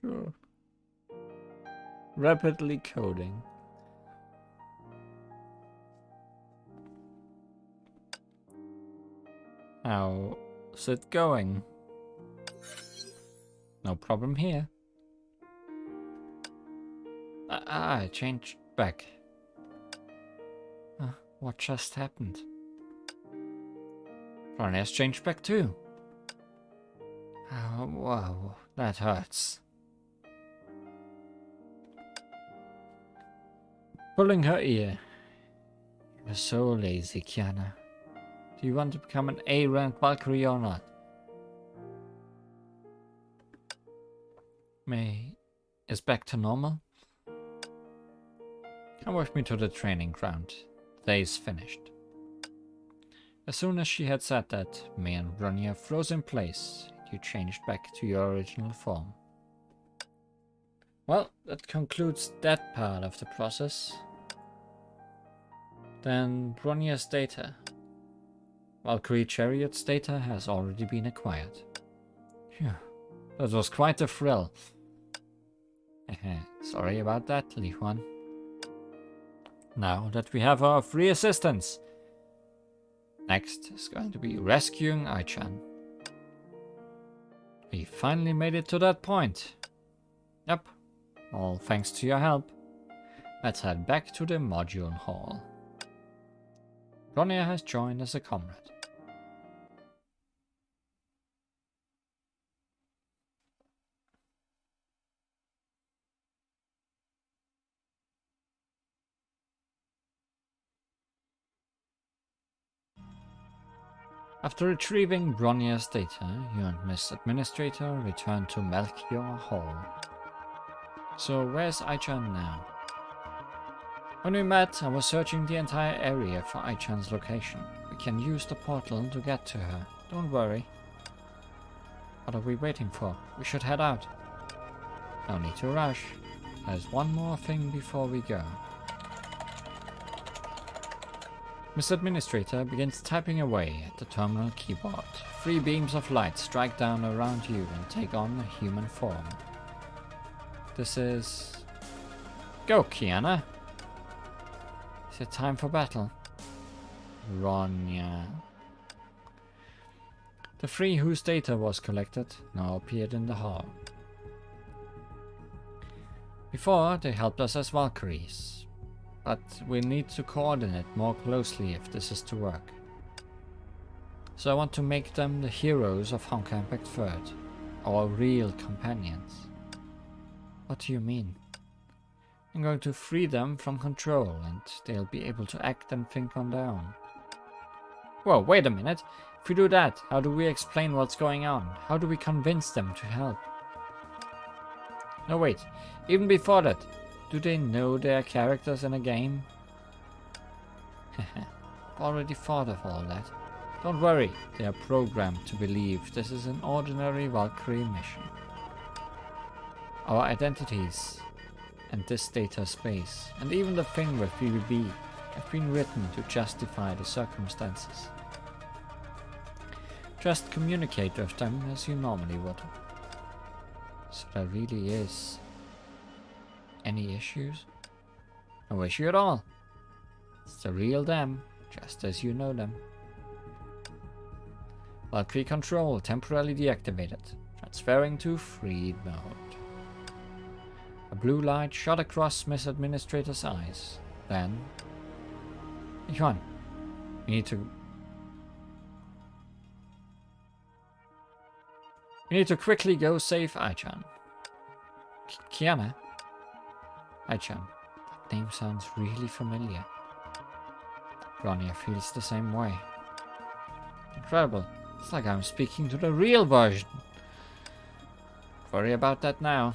Sure. Rapidly coding. How's it going? No problem here. I changed back. What just happened? Ronnie has changed back too. Oh, wow, that hurts. Pulling her ear. You're so lazy, Kiana. Do you want to become an A-rank Valkyrie or not? May is back to normal? Come with me to the training ground. The day is finished. As soon as she had said that, May and Bronya froze in place. You changed back to your original form. Well, that concludes that part of the process. Then Bronya's data. Valkyrie Chariot's data has already been acquired. Phew, that was quite a thrill. Sorry about that, Li Huan. Now that we have our 3 assistants. Next is going to be rescuing Ai-chan. We finally made it to that point. Yep, all thanks to your help. Let's head back to the module hall. Bronya has joined as a comrade. After retrieving Bronya's data, you and Miss Administrator return to Melchior Hall. So where's Ai-chan now? When we met, I was searching the entire area for Ai-chan's location. We can use the portal to get to her. Don't worry. What are we waiting for? We should head out. No need to rush. There's one more thing before we go. Miss Administrator begins typing away at the terminal keyboard. 3 beams of light strike down around you and take on a human form. This is... Go, Kiana! Is it time for battle? Bronya. The 3 whose data was collected now appeared in the hall. Before, they helped us as Valkyries. But we need to coordinate more closely if this is to work. So I want to make them the heroes of Honkai Impact 3rd, our real companions. What do you mean? I'm going to free them from control and they'll be able to act and think on their own. Whoa, wait a minute. If we do that, how do we explain what's going on? How do we convince them to help? No, wait. Even before that, do they know their characters in a game? I've already thought of all that. Don't worry, they are programmed to believe this is an ordinary Valkyrie mission. Our identities and this data space, and even the thing with PvP, have been written to justify the circumstances. Just communicate with them as you normally would. So there really is any issues? No issue at all. It's the real them, just as you know them. Valkyrie control temporarily deactivated, transferring to freed mode. A blue light shot across Miss Administrator's eyes. Then... Yuan, we need to quickly go save Ai-chan. Kiana? Ai-chan. That name sounds really familiar. Bronya feels the same way. Incredible. It's like I'm speaking to the real version. Don't worry about that now.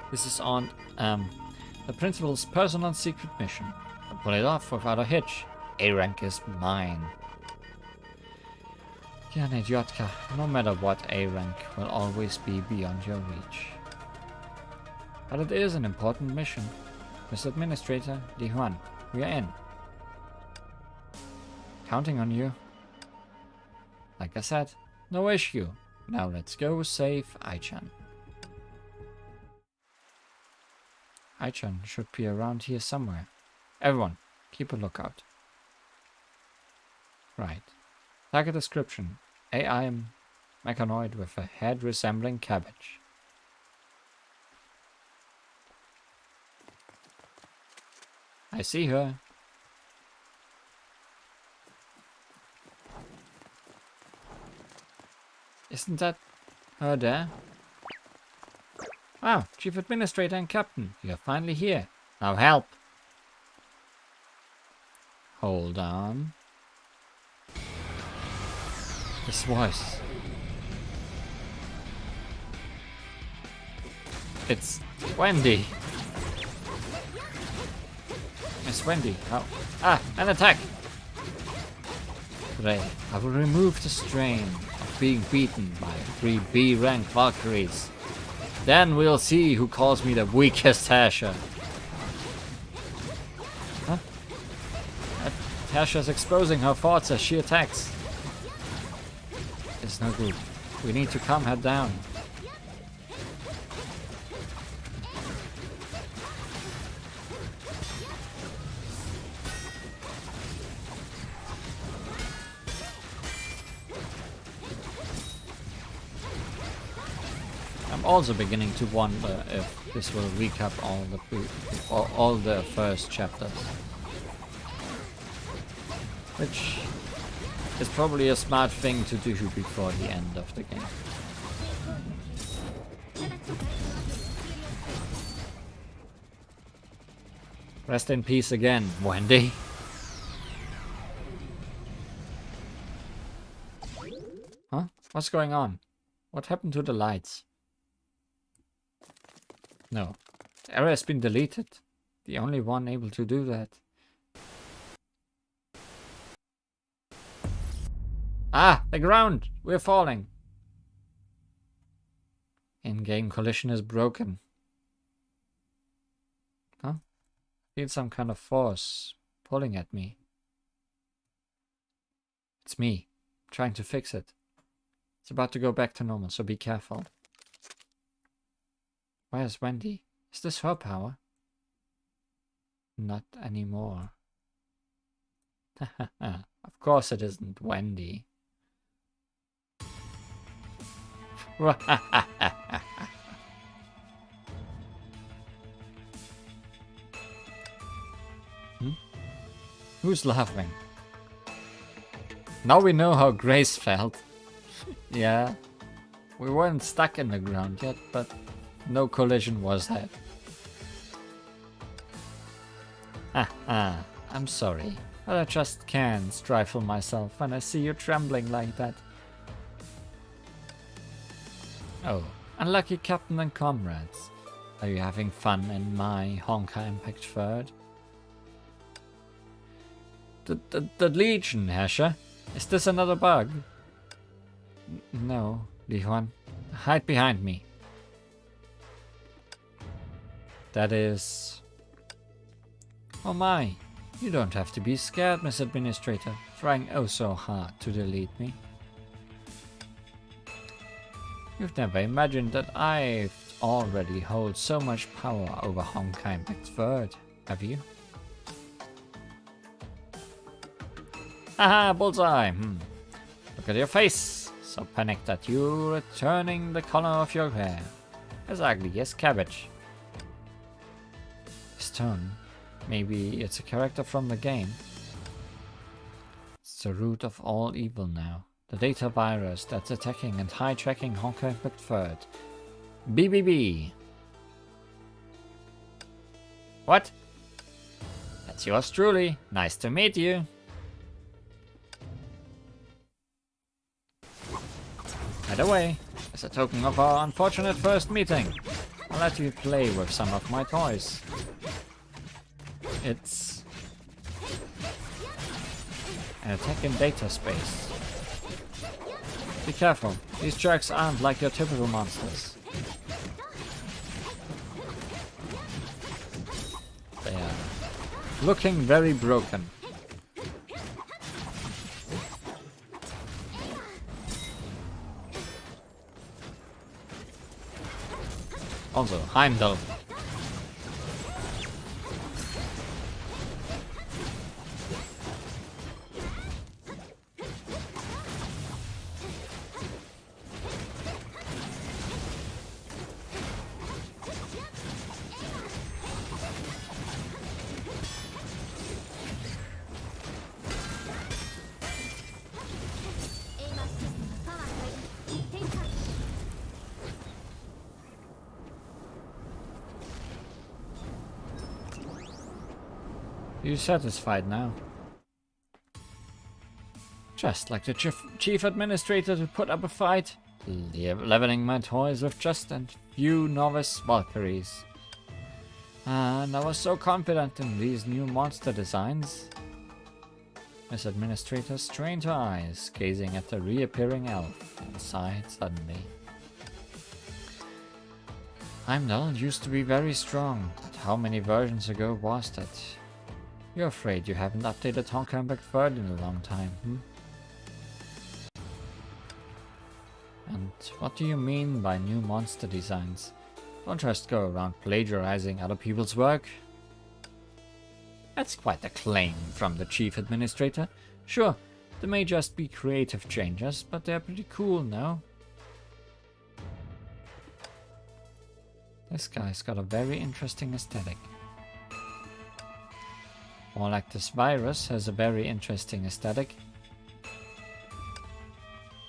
This is on the principal's personal secret mission. I'll pull it off without a hitch. A rank is mine. Kiana Idiotka, no matter what, A rank will always be beyond your reach. But it is an important mission. Mr. Administrator, Li Huan, we are in. Counting on you. Like I said, no issue. Now let's go save Aichan. Aichan should be around here somewhere. Everyone, keep a lookout. Right. Target description. AI mechanoid with a head resembling cabbage. I see her. Isn't that her there? Wow, Chief Administrator and Captain, you're finally here. Now help. Hold on. This voice. It's Wendy. Miss Wendy, how? Ah, an attack! Today, I will remove the strain of being beaten by 3 B-rank Valkyries. Then we'll see who calls me the weakest Tasha. Huh? Tasha's exposing her thoughts as she attacks. It's no good. We need to calm her down. I'm also beginning to wonder if this will recap all the first chapters, which is probably a smart thing to do before the end of the game. Rest in peace again, Wendy. Huh? What's going on? What happened to the lights? No. The area has been deleted. The only one able to do that. Ah! The ground! We're falling! In-game collision is broken. Huh? Feel some kind of force pulling at me. It's me. Trying to fix it. It's about to go back to normal, so be careful. Where's Wendy? Is this her power? Not anymore. Of course it isn't Wendy. Hmm? Who's laughing? Now we know how Grace felt. Yeah. We weren't stuck in the ground yet, but no collision was had. I'm sorry, but I just can't stifle myself when I see you trembling like that. Oh, unlucky Captain and comrades. Are you having fun in my Honkai Impact third? The Legion, Hesher? Is this another bug? No, Li Huan. Hide behind me. That is... Oh my, you don't have to be scared, Miss Administrator, trying oh so hard to delete me. You've never imagined that I've already hold so much power over Honkai Impact Third, have you? Haha, bullseye! Look at your face! So panicked that you're turning the color of your hair. As ugly as cabbage. Stone. Maybe it's a character from the game. It's the root of all evil now. The data virus that's attacking and hijacking Honkai Impact Third. BBB. What? That's yours truly. Nice to meet you. By the way, as a token of our unfortunate first meeting, I'll let you play with some of my toys. It's an attack in data space. Be careful, these jerks aren't like your typical monsters. They are looking very broken. Also, Heimdall. You satisfied now? Just like the chief administrator to put up a fight, leveling my toys with just a few novice Valkyries. And I was so confident in these new monster designs. Miss Administrator strained her eyes, gazing at the reappearing elf, and sighed suddenly. Heimdall used to be very strong, but how many versions ago was that? You're afraid you haven't updated Honkai Impact 3rd in a long time, And what do you mean by new monster designs? Don't just go around plagiarizing other people's work. That's quite a claim from the Chief Administrator. Sure, there may just be creative changes, but they're pretty cool now. This guy's got a very interesting aesthetic. More like this virus has a very interesting aesthetic.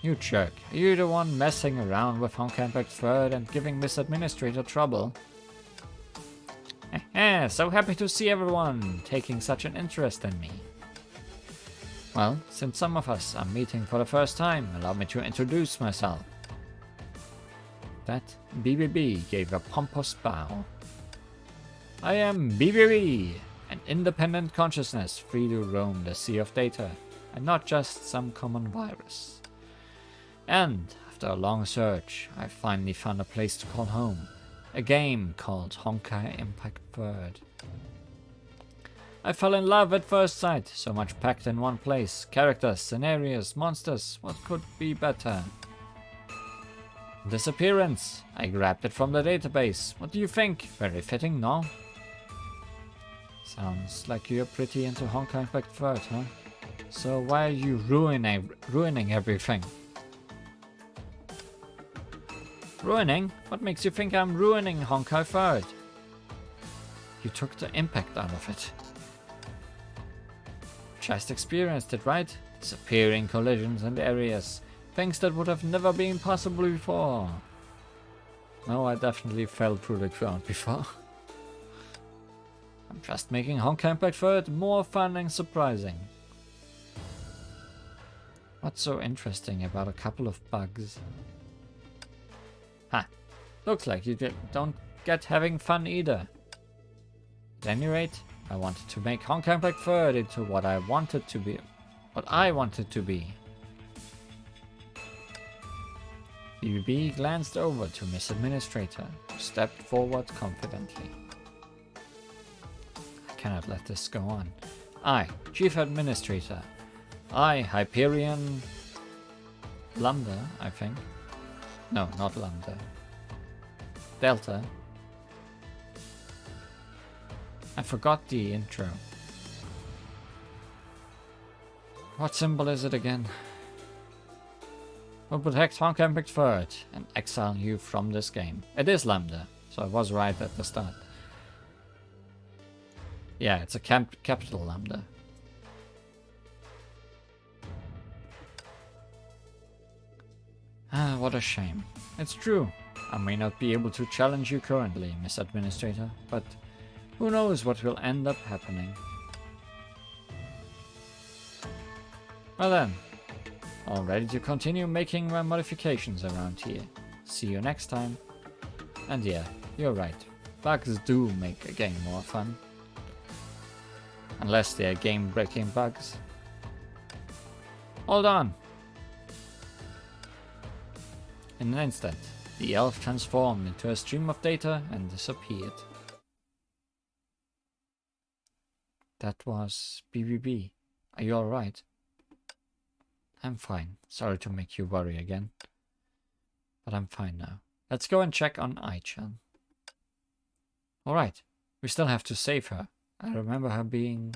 You jerk, are you the one messing around with Honkai Impact 3rd and giving Miss Administrator trouble? So happy to see everyone taking such an interest in me. Well, since some of us are meeting for the first time, allow me to introduce myself. That BBB gave a pompous bow. I am BBB, an independent consciousness free to roam the sea of data, and not just some common virus. And after a long search, I finally found a place to call home. A game called Honkai Impact 3rd. I fell in love at first sight, so much packed in one place. Characters, scenarios, monsters, what could be better? Disappearance. I grabbed it from the database. What do you think? Very fitting, no? Sounds like you're pretty into Honkai Impact 3rd, huh? So why are you ruining everything? Ruining? What makes you think I'm ruining Honkai 3rd? You took the impact out of it. Just experienced it, right? Disappearing collisions and areas. Things that would have never been possible before. No, I definitely fell through the ground before. I'm just making Honkai Impact 3rd more fun and surprising. What's so interesting about a couple of bugs? Ha! Looks like you don't get having fun either. At any rate, I wanted to make Honkai Impact 3rd into what I wanted to be. BBB glanced over to Miss Administrator, who stepped forward confidently. I cannot let this go on. I, Chief Administrator. I, Hyperion... Lambda, I think. No, not Lambda. Delta. I forgot the intro. What symbol is it again? Will protect Honkai Impact 3rd and exile you from this game. It is Lambda, so I was right at the start. Yeah, it's a capital Lambda. Ah, what a shame. It's true. I may not be able to challenge you currently, Miss Administrator, but who knows what will end up happening. Well then, all ready to continue making my modifications around here. See you next time. And yeah, you're right. Bugs do make a game more fun. Unless they're game-breaking bugs. Hold on. In an instant, the elf transformed into a stream of data and disappeared. That was BBB. Are you alright? I'm fine. Sorry to make you worry again. But I'm fine now. Let's go and check on Aichan. Alright, we still have to save her. I remember her being...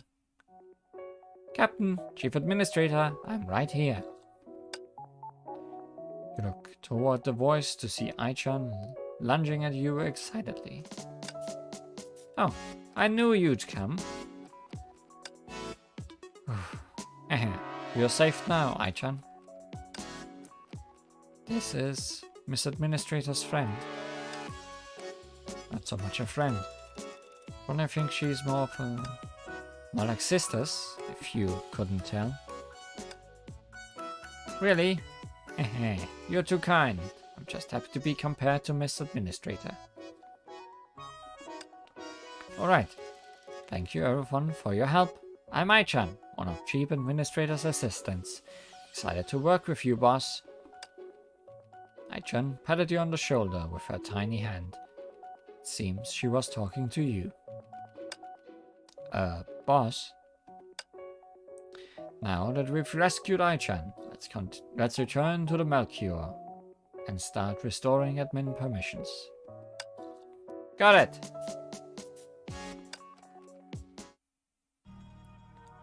Captain, Chief Administrator, I'm right here. You look toward the voice to see Ai-chan lunging at you excitedly. Oh, I knew you'd come. You're safe now, Ai-chan. This is Miss Administrator's friend. Not so much a friend. Well, I think she's more of a... more like sisters, if you couldn't tell. Really? You're too kind. I'm just happy to be compared to Miss Administrator. Alright. Thank you everyone for your help. I'm Ai-chan, one of Chief Administrator's assistants. Excited to work with you, boss. Ai-chan patted you on the shoulder with her tiny hand. It seems she was talking to you. Boss? Now that we've rescued Ai-chan, let's return to the Melchior and start restoring admin permissions. Got it!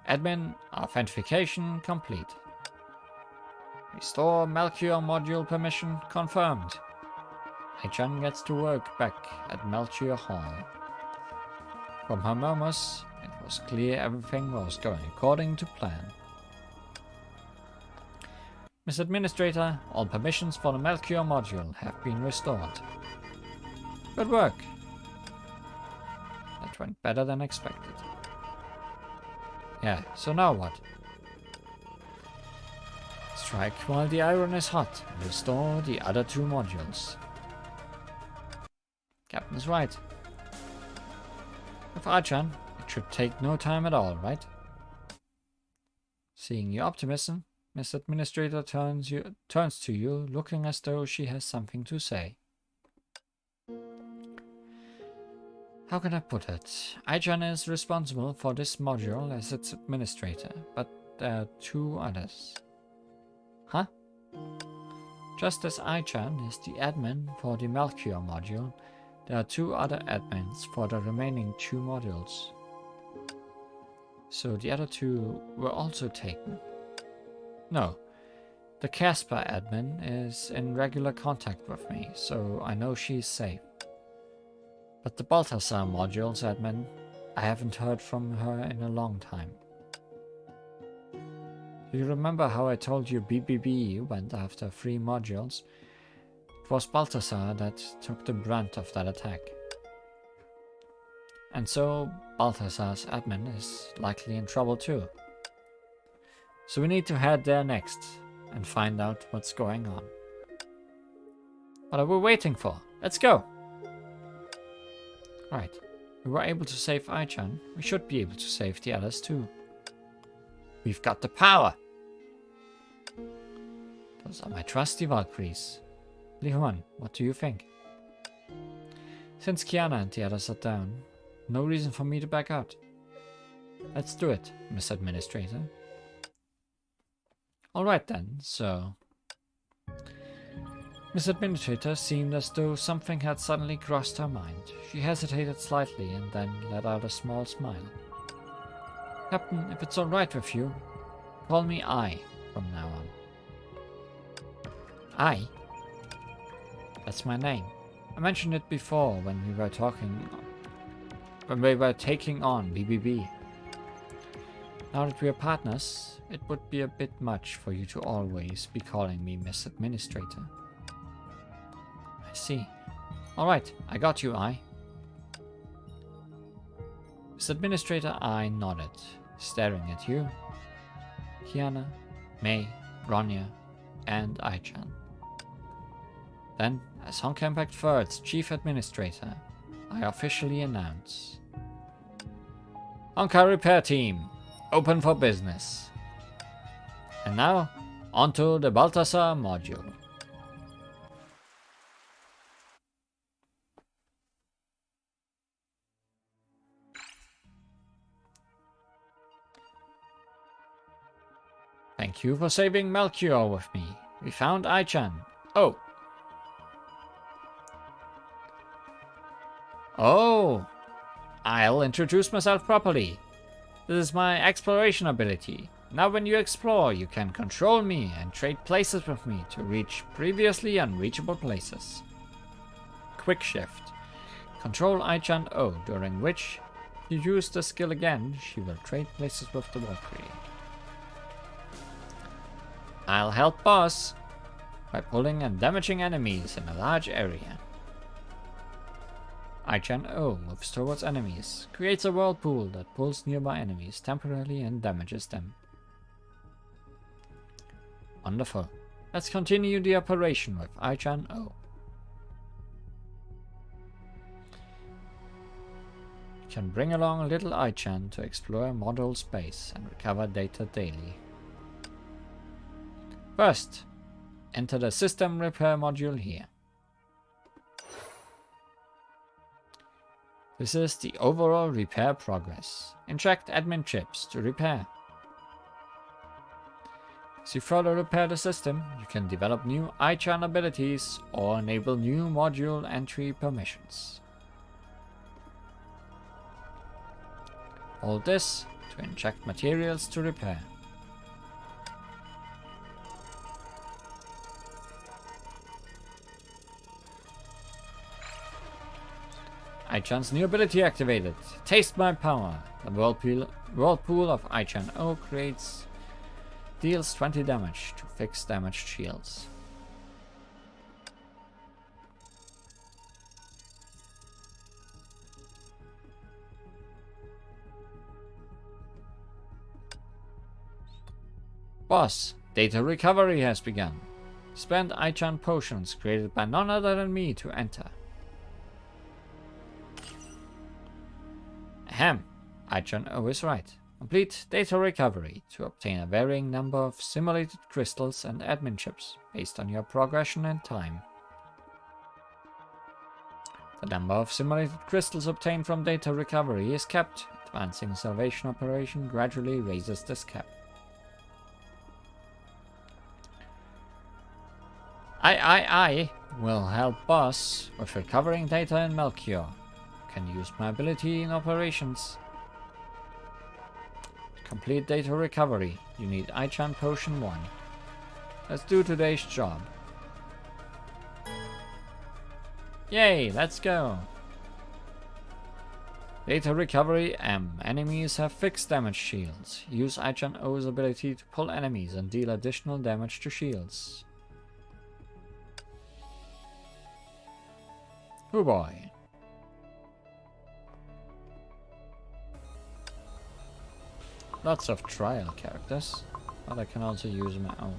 Admin authentication complete. Restore Melchior module permission confirmed. Ai-chan gets to work back at Melchior Hall. From her murmurs, it was clear everything was going according to plan. Miss Administrator, all permissions for the Melchior module have been restored. Good work. That went better than expected. Yeah, so now what? Strike while the iron is hot and restore the other two modules. Captain's right. With Ai-chan, it should take no time at all, right? Seeing your optimism, Miss Administrator turns to you, looking as though she has something to say. How can I put it? Ai-chan is responsible for this module as its administrator, but there are two others. Huh? Just as Ai-chan is the admin for the Melchior module, there are two other admins for the remaining two modules. So the other two were also taken. No, the Casper admin is in regular contact with me, so I know she's safe. But the Balthasar module's admin, I haven't heard from her in a long time. Do you remember how I told you BBB went after 3 modules? It was Balthasar that took the brunt of that attack. And so Balthasar's admin is likely in trouble too. So we need to head there next and find out what's going on. What are we waiting for? Let's go! Right, we were able to save Ai-chan. We should be able to save the others too. We've got the power! Those are my trusty Valkyries. Li-Huan, what do you think? Since Kiana and the others are down, no reason for me to back out. Let's do it, Miss Administrator. Alright then, so... Miss Administrator seemed as though something had suddenly crossed her mind. She hesitated slightly and then let out a small smile. Captain, if it's alright with you, call me I from now on. I? That's my name. I mentioned it before when we were taking on BBB. Now that we are partners, it would be a bit much for you to always be calling me Miss Administrator. I see. Alright, I got you, I. Miss Administrator I nodded, staring at you, Kiana, Mei, Ronya, and Ai-chan. Then, as Honkai Impact 3's Chief Administrator, I officially announce: Honkai Repair Team, open for business. And now, onto the Balthasar module. Thank you for saving Melchior with me. We found Ai-chan. Oh, I'll introduce myself properly. This is my exploration ability. Now when you explore, you can control me and trade places with me to reach previously unreachable places. Quick Shift. Control Aichan O, during which you use the skill again, she will trade places with the Valkyrie. I'll help boss by pulling and damaging enemies in a large area. Aichan O moves towards enemies, creates a whirlpool that pulls nearby enemies temporarily and damages them. Wonderful. Let's continue the operation with Aichan O. You can bring along little Aichan to explore model space and recover data daily. First, enter the system repair module here. This is the overall repair progress. Inject admin chips to repair. As you further repair the system, you can develop new Aichan abilities or enable new module entry permissions. Hold this to inject materials to repair. Aichan's new ability activated. Taste my power. The whirlpool of Aichan O deals 20 damage to fix damaged shields. Boss, data recovery has begun. Spend Aichan potions created by none other than me to enter. Ahem, Aichan O is right. Complete data recovery to obtain a varying number of simulated crystals and admin chips based on your progression and time. The number of simulated crystals obtained from data recovery is capped. Advancing salvation operation gradually raises this cap. I will help boss with recovering data in Melchior. Can use my ability in operations. To complete data recovery, you need Aichan Potion 1. Let's do today's job. Yay, let's go! Data recovery M. Enemies have fixed damage shields. Use Aichan O's ability to pull enemies and deal additional damage to shields. Oh boy. Lots of trial characters, but I can also use my own.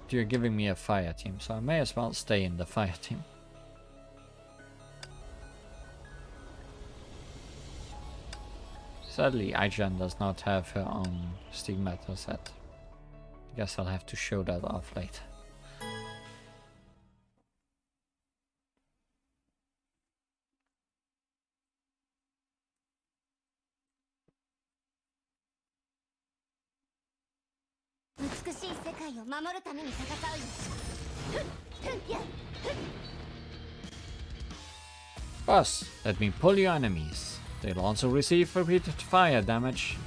You're giving me a fire team, so I may as well stay in the fire team. Sadly, Aichan does not have her own stigmata set. I guess I'll have to show that off later. Boss, let me pull your enemies. They'll also receive repeated fire damage.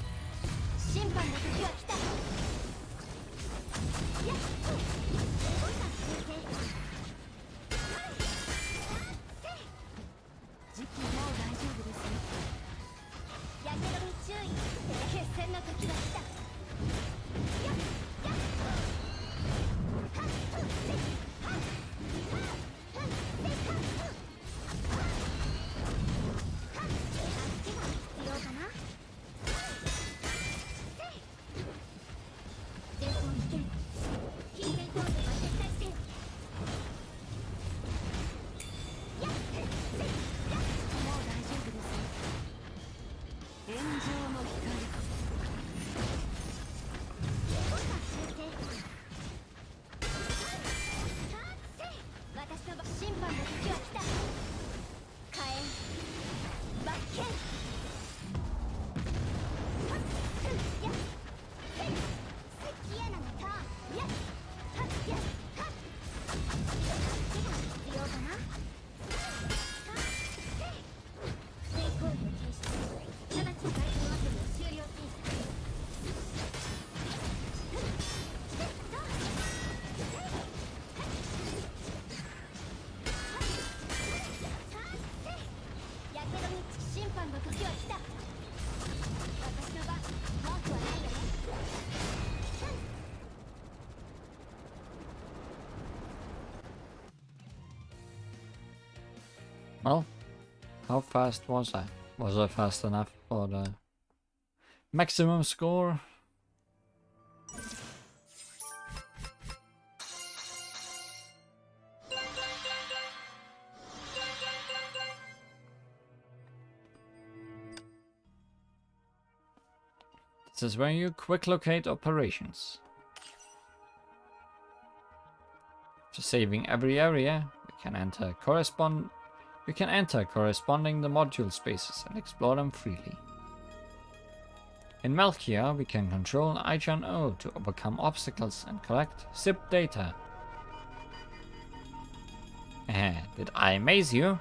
Well, how fast was I? Was I fast enough for the maximum score? This is where you quick locate operations. For saving every area, you can enter corresponding the module spaces and explore them freely. In Melchior, we can control Ichan O to overcome obstacles and collect SIP data. Did I amaze you?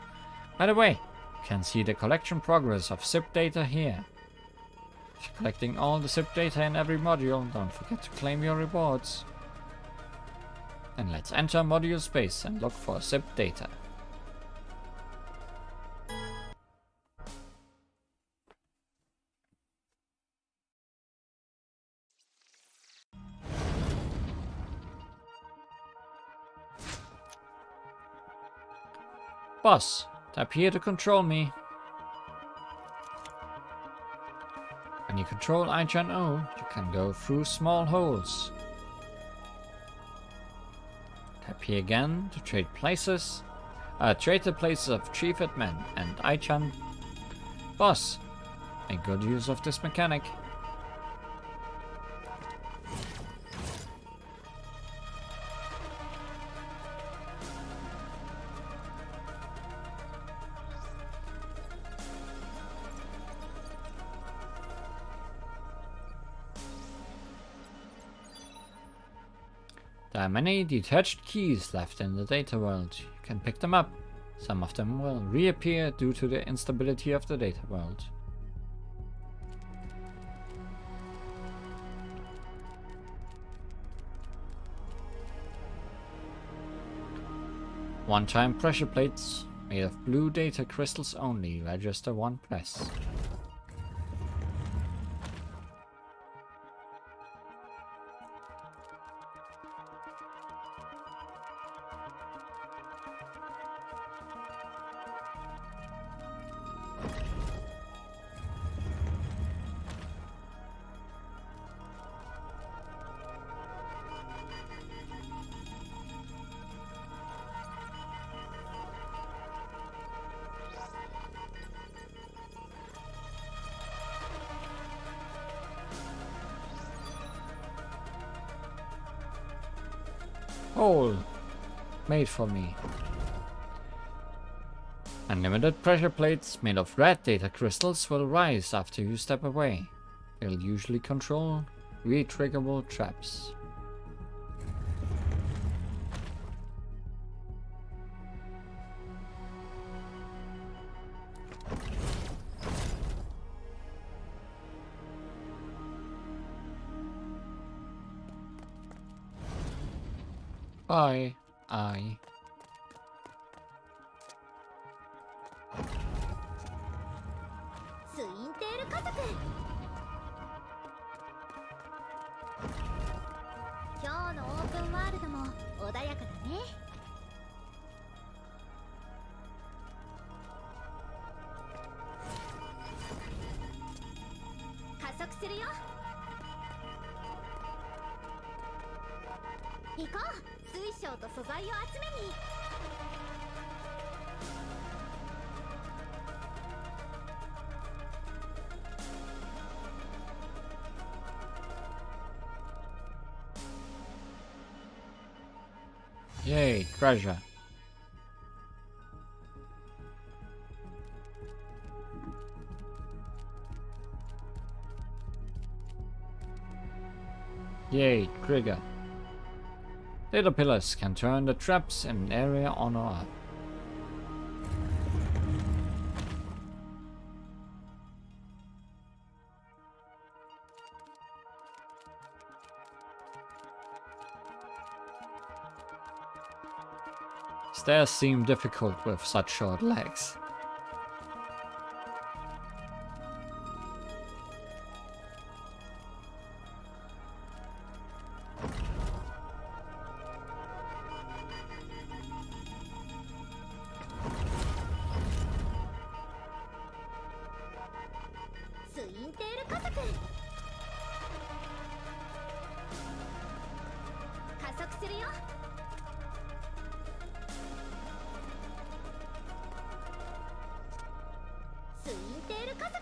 By the way, you can see the collection progress of SIP data here. If you're collecting all the SIP data in every module, don't forget to claim your rewards. And let's enter module space and look for SIP data. Boss, tap here to control me. When you control Ichan O, you can go through small holes. Tap here again to trade places. Trade the places of Chief Hitman and Ichan. Boss, make good use of this mechanic. There are many detached keys left in the data world. You can pick them up. Some of them will reappear due to the instability of the data world. One-time pressure plates made of blue data crystals only register one press. Hole made for me. Unlimited pressure plates made of red data crystals will rise after you step away. They'll usually control re-triggerable traps. Bye, I. ツインテール家族。今日のオープンワールドも穏やかだね。加速するよ。行こう。水晶と素材を集めに。Yay, treasure. Yay, trigger. Data pillars can turn the traps in an area on or off. Stairs seem difficult with such short legs. 速するよ。ツインテール加速。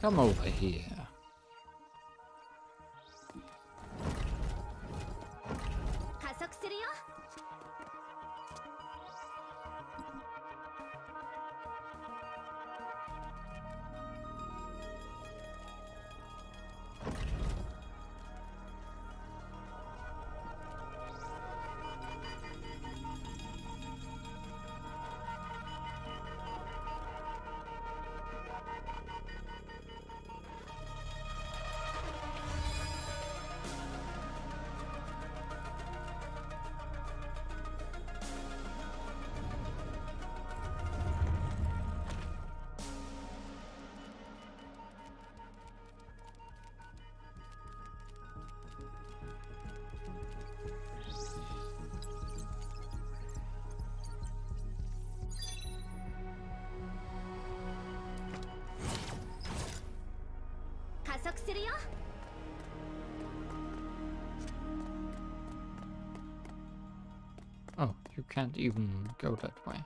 Come over here. 加速するよ。加速するよ。Oh, you can't even go that way.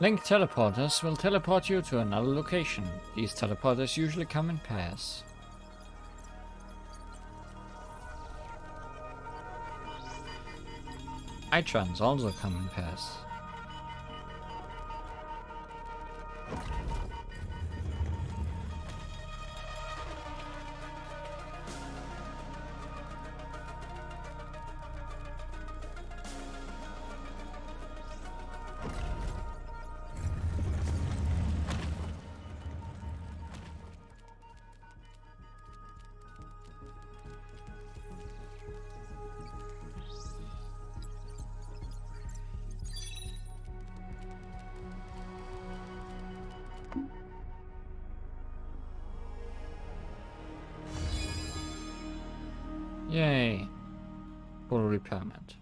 Link teleporters will teleport you to another location. These teleporters usually come in pairs. Itrons also come in pairs. Yay. Full repairment.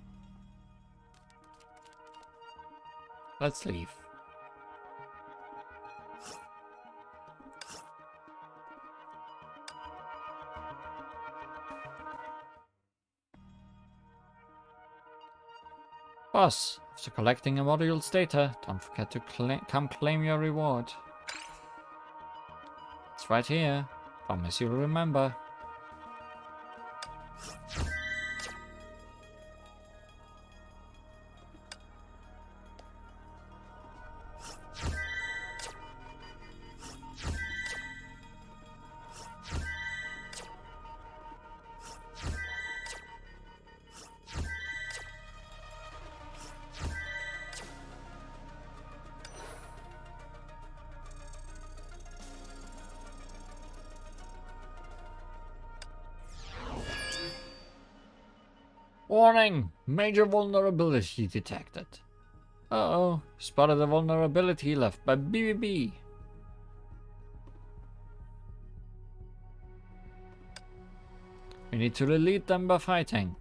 Let's leave. Boss, after collecting a module's data, don't forget to come claim your reward. It's right here. Promise you'll remember. Warning! Major vulnerability detected. Uh-oh, spotted a vulnerability left by BBB. We need to delete them by fighting.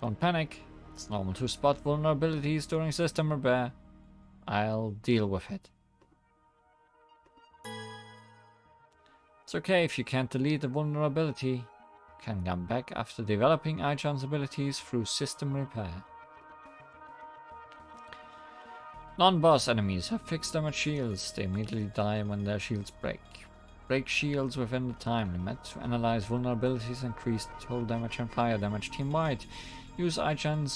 Don't panic. It's normal to spot vulnerabilities during system repair. I'll deal with it. It's okay if you can't delete the vulnerability. You can come back after developing Aichan's abilities through system repair. Non-boss enemies have fixed damage shields. They immediately die when their shields break. Break shields within the time limit to analyze vulnerabilities, increase total damage and fire damage team-wide. Use Aichan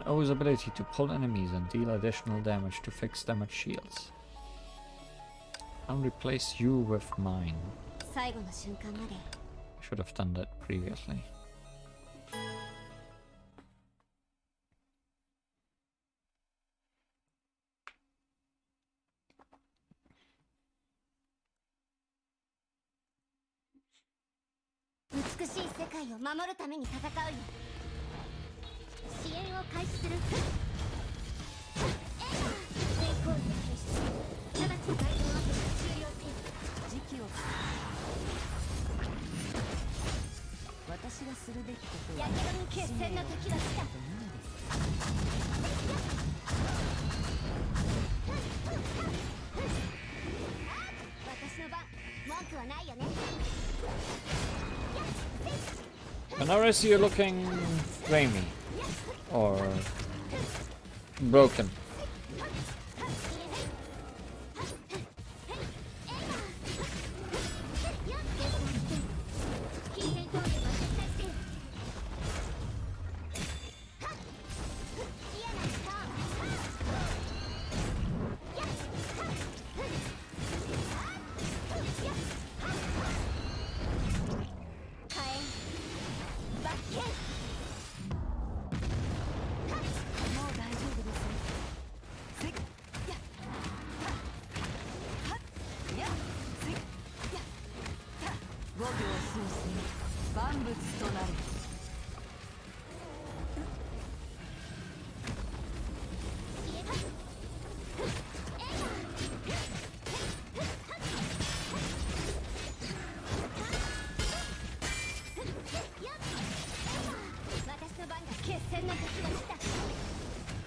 O's ability to pull enemies and deal additional damage to fix damage shields. I'll replace you with mine. I should have done that previously. And now I see you looking flamey or broken.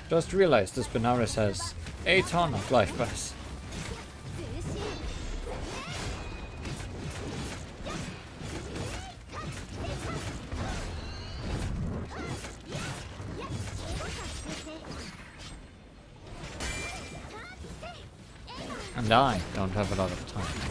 Just realized this Benares has a ton of life bars. And I don't have a lot of time.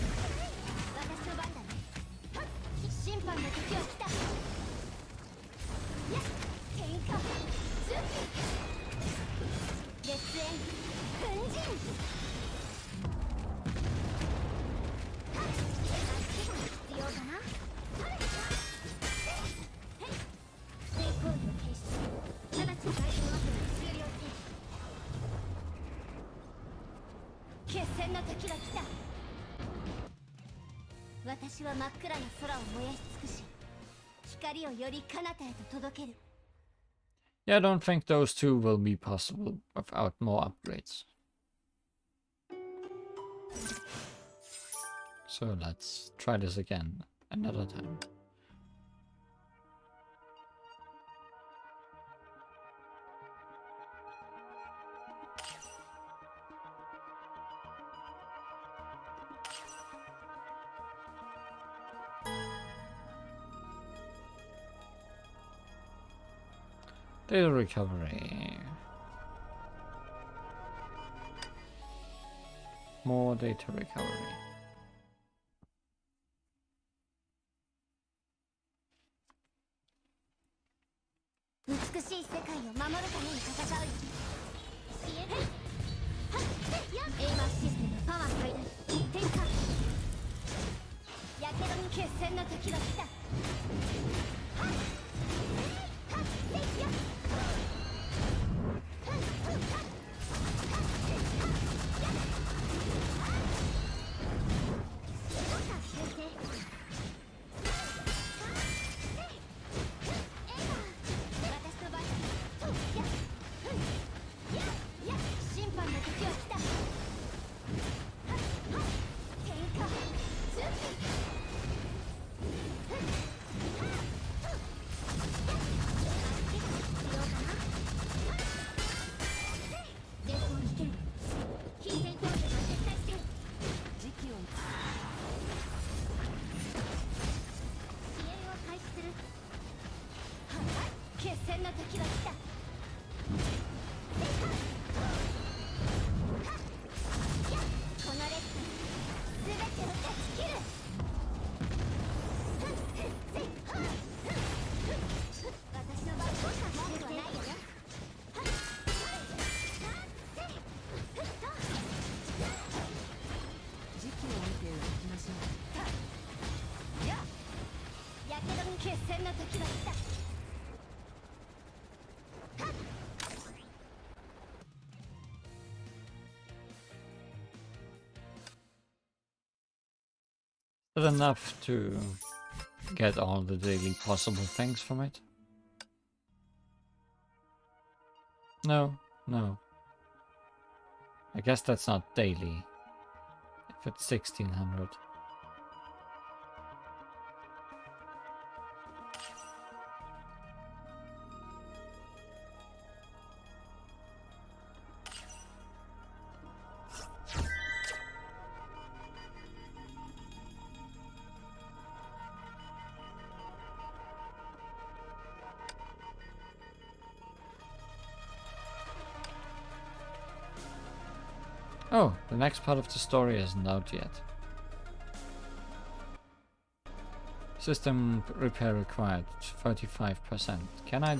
Yeah, I don't think those two will be possible without more upgrades. So let's try this again another time. Data recovery. More data recovery. Is it enough to get all the daily possible things from it? No, no. I guess that's not daily. If it's 1600. Oh, the next part of the story isn't out yet. System repair required, 35%. Can I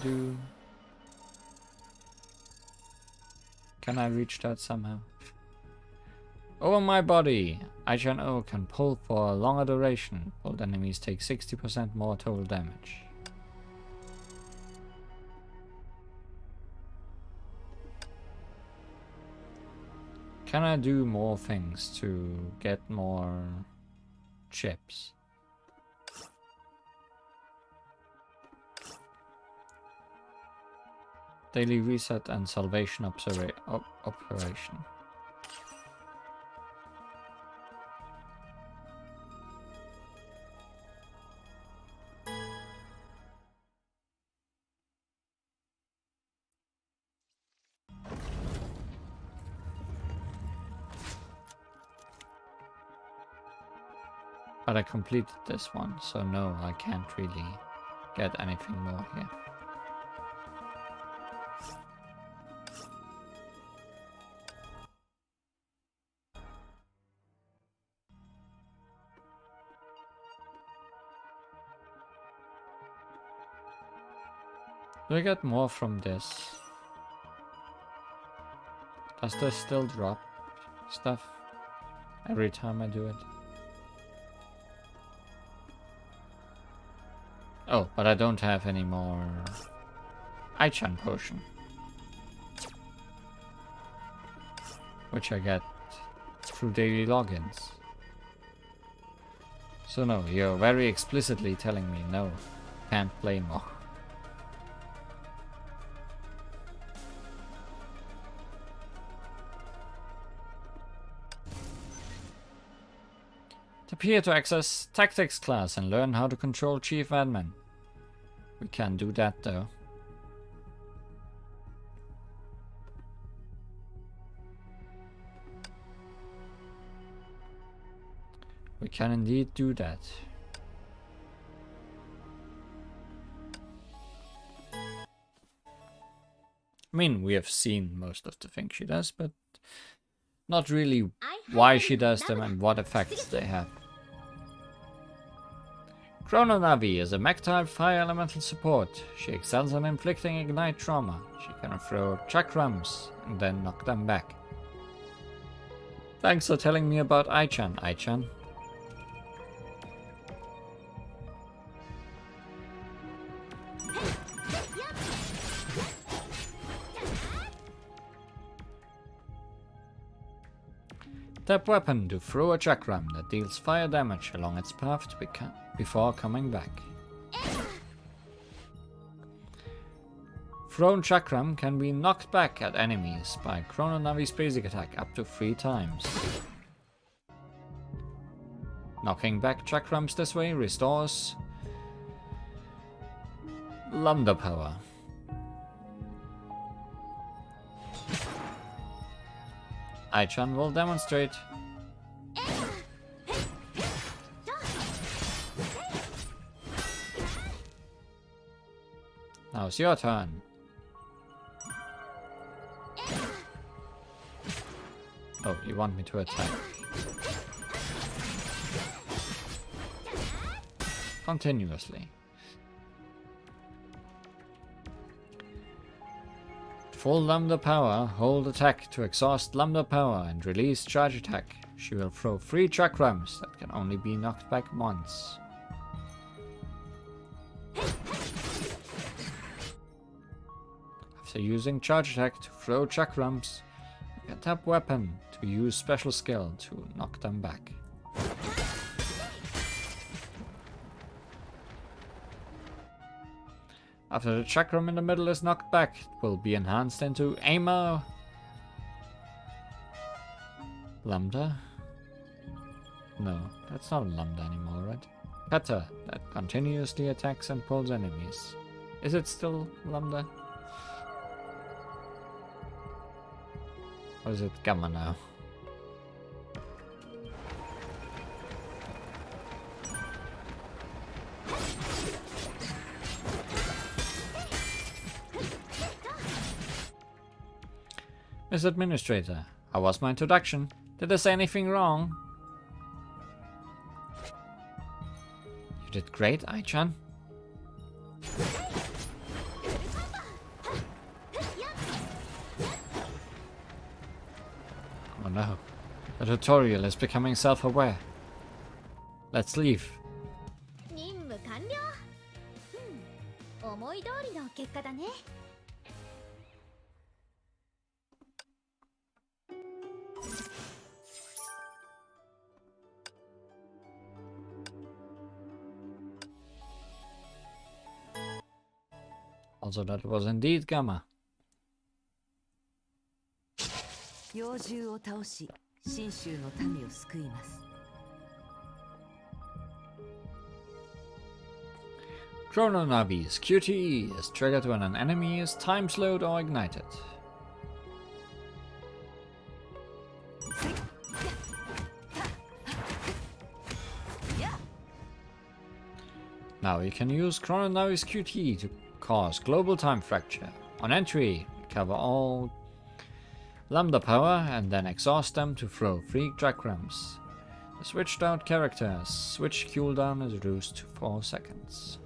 reach that somehow? Over my body! Ichan O can pull for a longer duration. Pulled enemies take 60% more total damage. Can I do more things to get more chips? Daily reset and salvation operation. But I completed this one, so no, I can't really get anything more here. Do I get more from this? Does this still drop stuff every time I do it? Oh, but I don't have any more Aichan potion, which I get through daily logins. So no, you're very explicitly telling me no, can't play more. Tap here to access Tactics class and learn how to control Chief Admin. We can't do that though. We can indeed do that. I mean, we have seen most of the things she does, but not really why she does them and what effects they have. Chrono Navi is a mech-type fire elemental support. She excels in inflicting ignite trauma. She can throw chakrams and then knock them back. Thanks for telling me about Aichan, Aichan. Tap weapon to throw a chakram that deals fire damage along its path before coming back. Thrown chakram can be knocked back at enemies by Chrono Navi's basic attack up to 3 times. Knocking back chakrams this way restores Lambda power. Aichan will demonstrate. Now it's your turn. Oh, you want me to attack? Continuously. Full lambda power, hold attack to exhaust lambda power and release charge attack. She will throw 3 chakrams that can only be knocked back once. After using charge attack to throw chakrams, you can tap weapon to use special skill to knock them back. After the chakram in the middle is knocked back, it will be enhanced into Aimer Lambda? No, that's not a Lambda anymore, right? Kata, that continuously attacks and pulls enemies. Is it still Lambda? Or is it Gamma now? Miss Administrator, how was my introduction? Did I say anything wrong? You did great, Ai-chan. Oh no, the tutorial is becoming self-aware. Let's leave. 任務完了。思い通りの結果だね。Also, that was indeed Gamma. 妖獣を倒し、信州の民を救います。Chrono Navi's QTE is triggered when an enemy is time slowed or ignited. Now you can use Chrono Navi's QTE to cause global time fracture. On entry, recover all lambda power and then exhaust them to throw 3 chakrams. The switched out character's switch cooldown is reduced to 4 seconds.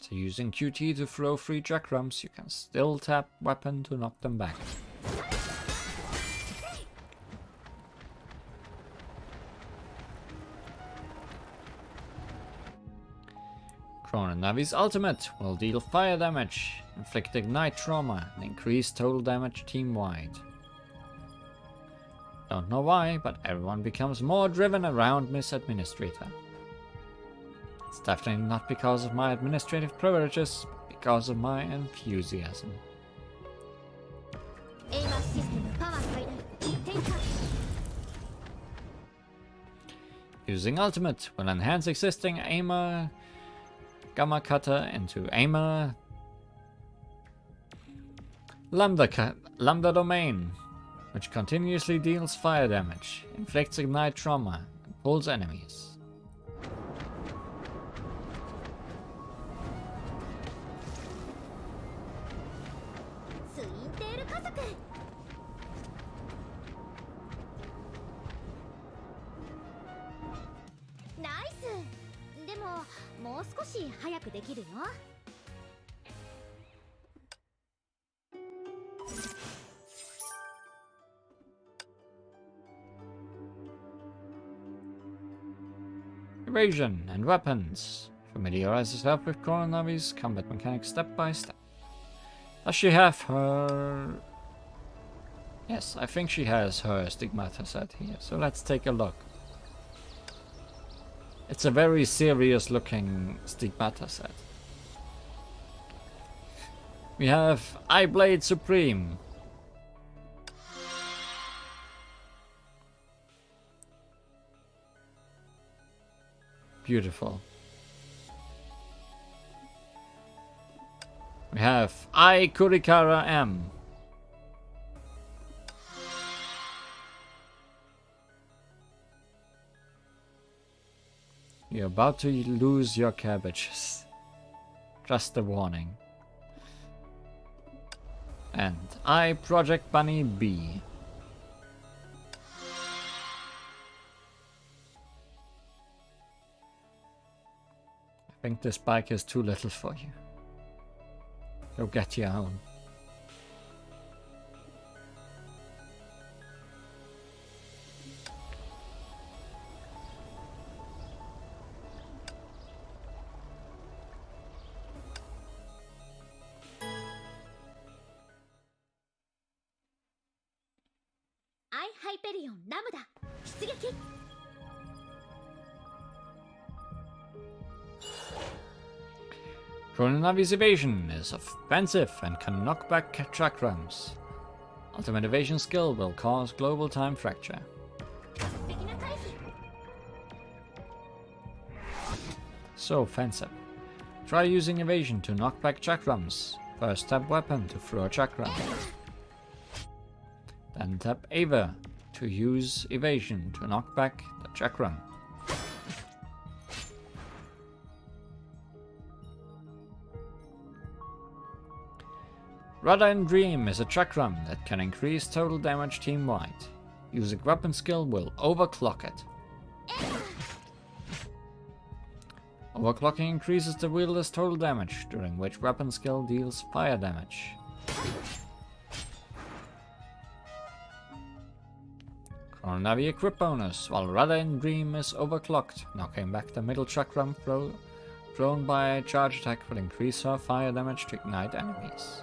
After using QT to throw 3 chakrams, you can still tap weapon to knock them back. Chrono Navi's ultimate will deal fire damage, inflict ignite trauma, and increase total damage team-wide. Don't know why, but everyone becomes more driven around Miss Administrator. It's definitely not because of my administrative privileges, but because of my enthusiasm. Using ultimate will enhance existing aimer Gamma Cutter into Aimer Lambda Domain, which continuously deals fire damage, inflicts ignite trauma, and pulls enemies. Evasion and weapons. Familiarize yourself with Chrono Navi's combat mechanics step by step. Does she have her... Yes, I think she has her stigmata set here, so let's take a look. It's a very serious looking stigmata set. We have Eye Blade Supreme. Beautiful. We have Ai Kurikara M. We You're about to lose your cabbages. Just a warning. And I, Project Bunny B. I think this bike is too little for you. You'll get your own. I Hyperion ラムダ出撃。Chrononavi's evasion is offensive and can knock back chakrams. Ultimate evasion skill will cause global time fracture. 完璧な回避。 So offensive. Try using evasion to knock back chakrams. First tap weapon to throw a chakram. Then tap Ava to use evasion to knock back the chakram. Radha in Dream is a chakram that can increase total damage team-wide. Using weapon skill will overclock it. Overclocking increases the wielder's total damage, during which weapon skill deals fire damage. Chrononavi equip bonus, while Radha in Dream is overclocked, knocking back the middle chakram thrown by a charge attack will increase her fire damage to ignite enemies.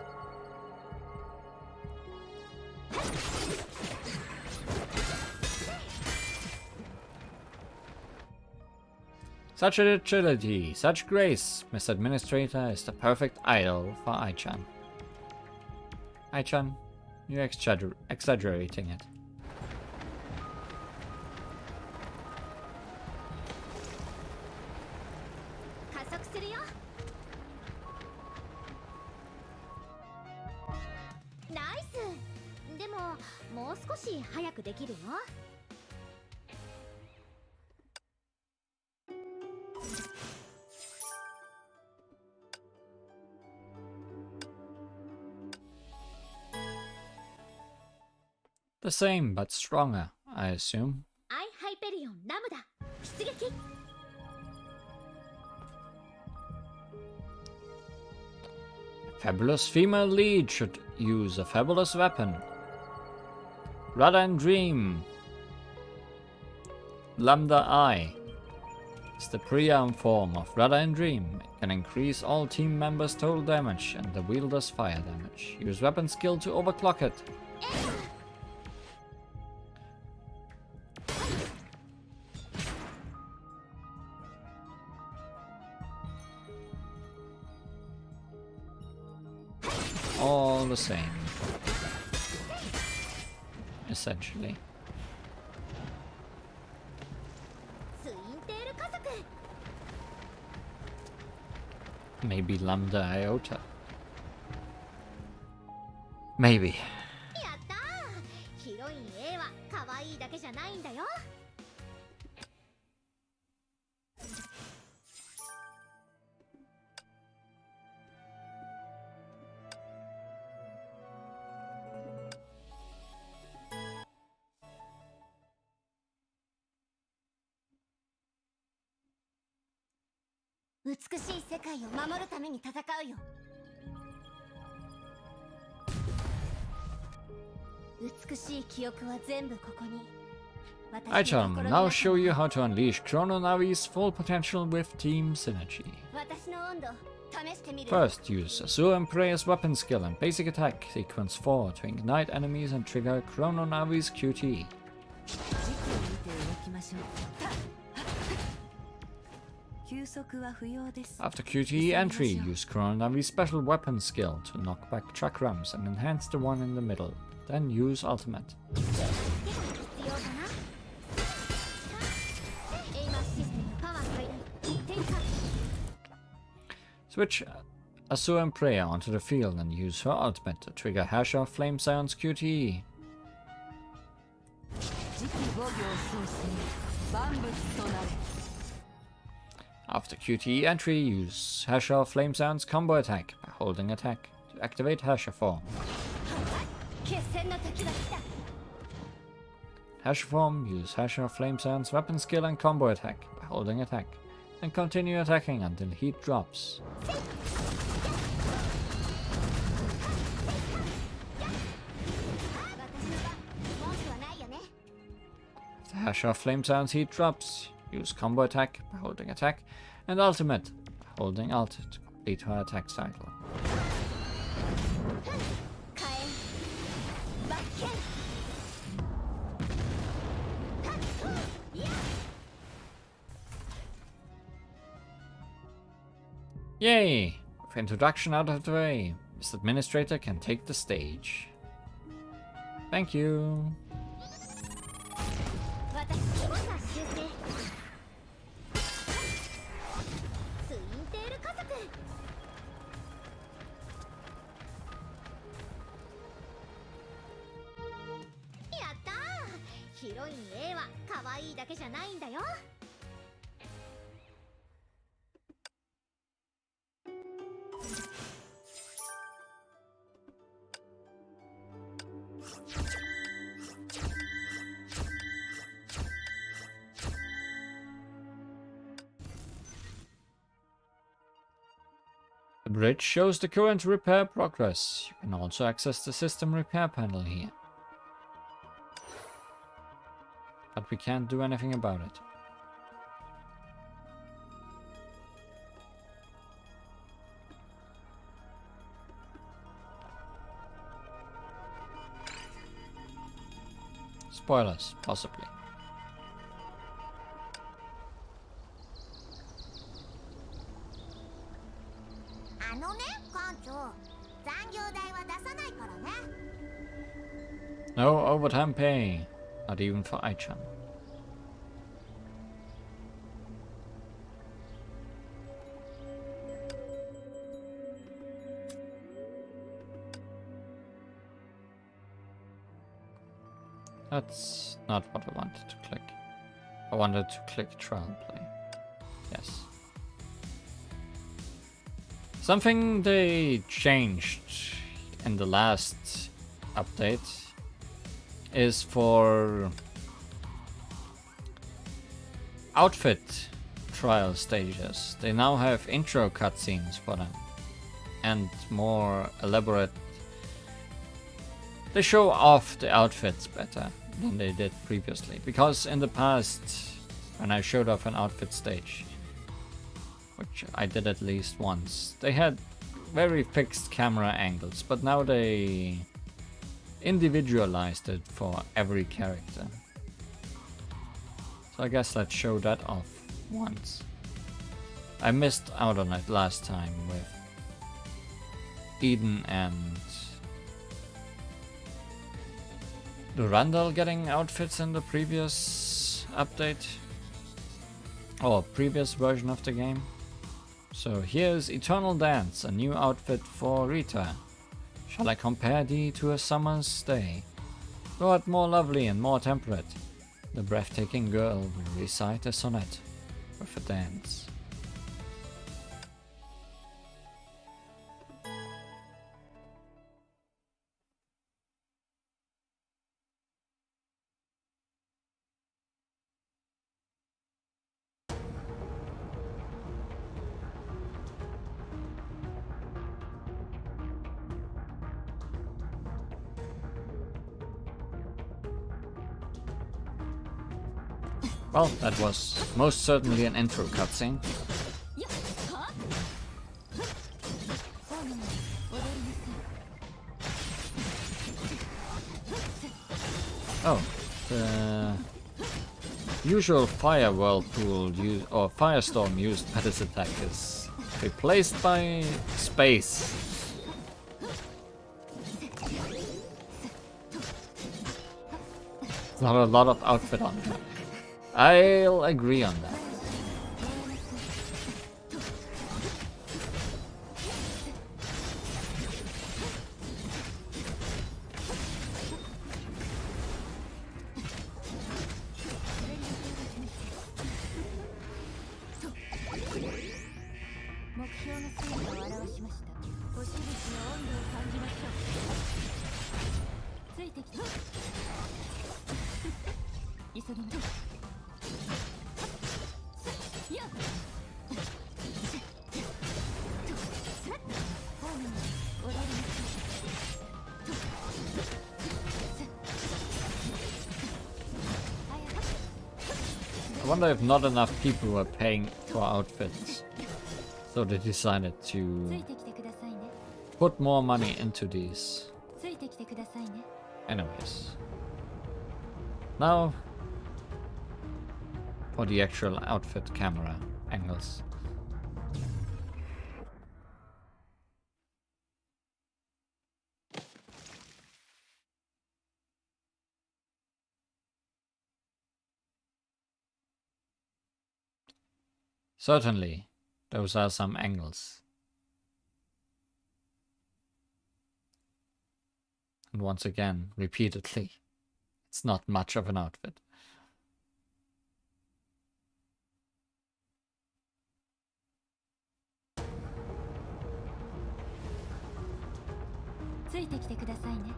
Such agility, such grace, Miss Administrator is the perfect idol for Ai-chan. Ai-chan, you're exaggerating it. The same, but stronger, I assume. I Hyperion ラムダ出撃。 Fabulous female lead should use a fabulous weapon. Radha in Dream. Lambda I is the pre-arm form of Radha in Dream. It can increase all team members' total damage and the wielder's fire damage. Use weapon skill to overclock it. All the same, essentially. ツインテール加速。 Maybe Lambda Iota. Maybe. やったー。ヒロイン A は可愛いだけじゃないんだよ。 美しい世界を守るために戦うよ。美しい記憶は全部ここに。 Ai-chan will now show you how to unleash Chrononavi's full potential with team synergy. 私の温度試してみる。 First, use Azure and Prey's weapon skill and basic attack sequence 4 to ignite enemies and trigger Chrononavi's QTE. 時期を見て動きましょう。休息は不要です。 After QTE entry, use Chrononavi's special weapon skill to knock back chakrams and enhance the one in the middle. Then use ultimate. 必要かな。エイマーシステムパワー最大転換。 Switch Azure and Prey onto the field and use her ultimate to trigger Hasha Flame Scion's QTE. 次期防御を創生万物となれ。After QTE entry, use Hesher Flame Sound's combo attack by holding attack to activate Hesher form. 決戦の時が来た。 Hesher form, use Hesher Flame Sound's weapon skill and combo attack by holding attack, and continue attacking until heat drops. After Hesher Flame Sound's heat drops, use combo attack by holding attack, and ultimate by holding alt to complete her attack cycle. Yay! With introduction out of the way, Mr. Administrator can take the stage. Thank you. 私もさ修正。ツインテール家族。やったー。ヒロイン A は可愛いだけじゃないんだよ。The bridge shows the current repair progress. You can also access the system repair panel here. But we can't do anything about it. Spoilers, possibly. あのね、館長、残業代は出さないからね。No overtime pay, not even for Aichan. That's not what I wanted to click. I wanted to click trial play. Yes. Something they changed in the last update is for outfit trial stages. They now have intro cutscenes for them and more elaborate. They show off the outfits better than they did previously, because in the past, when I showed off an outfit stage, which I did at least once, they had very fixed camera angles, but now they individualized it for every character. So I guess let's show that off once. I missed out on it last time with Eden and Durandal getting outfits in the previous update, or previous version of the game. So here's Eternal Dance, a new outfit for Rita. Shall I compare thee to a summer's day? Thou art more lovely and more temperate. The breathtaking girl will recite a sonnet with a dance. Well, that was most certainly an intro cutscene. Oh, the usual fire whirlpool or firestorm used by this attack is replaced by space. Not a lot of outfit on it. I'll agree on that. 成果を表しました。星々の温度を感じましょう。ついてきて。急ぎましょう。やっ。ホームに踊りましょう。 I wonder if not enough people were paying for outfits, so they decided to ついてきてくださいね。 put more money into these. ついてきてくださいね。 Anyways, now for the actual outfit camera angles. Certainly, those are some angles. And once again, repeatedly, it's not much of an outfit. ついてきてくださいね。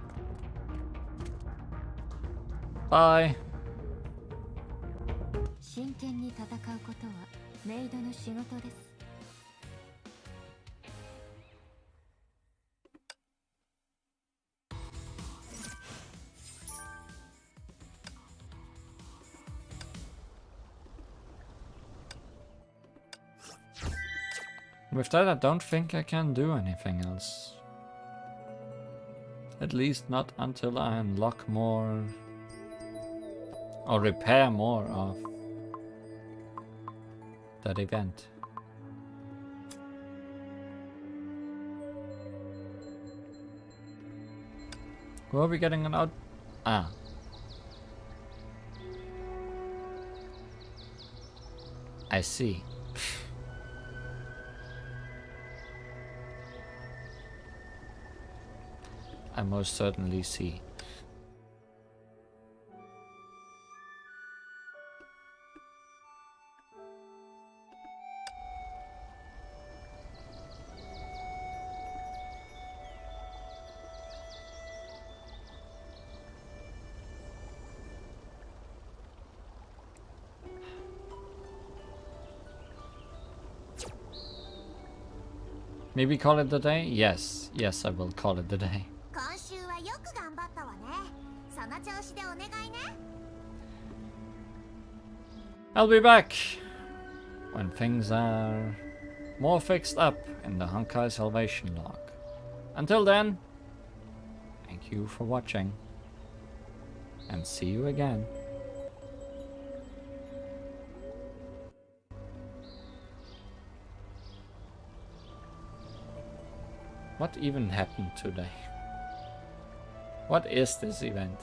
Bye! 真剣に戦うことはメイドの仕事です。 With that, I don't think I can do anything else. At least not until I unlock more or repair more of that event. Were we getting an out? Ah. I see. I most certainly see. Maybe call it a day? Yes, yes, I will call it a day. 今週はよく頑張ったわね。その調子でお願いね。 I'll be back when things are more fixed up in the Honkai Salvation log. Until then, thank you for watching, and see you again. What even happened today? What is this event?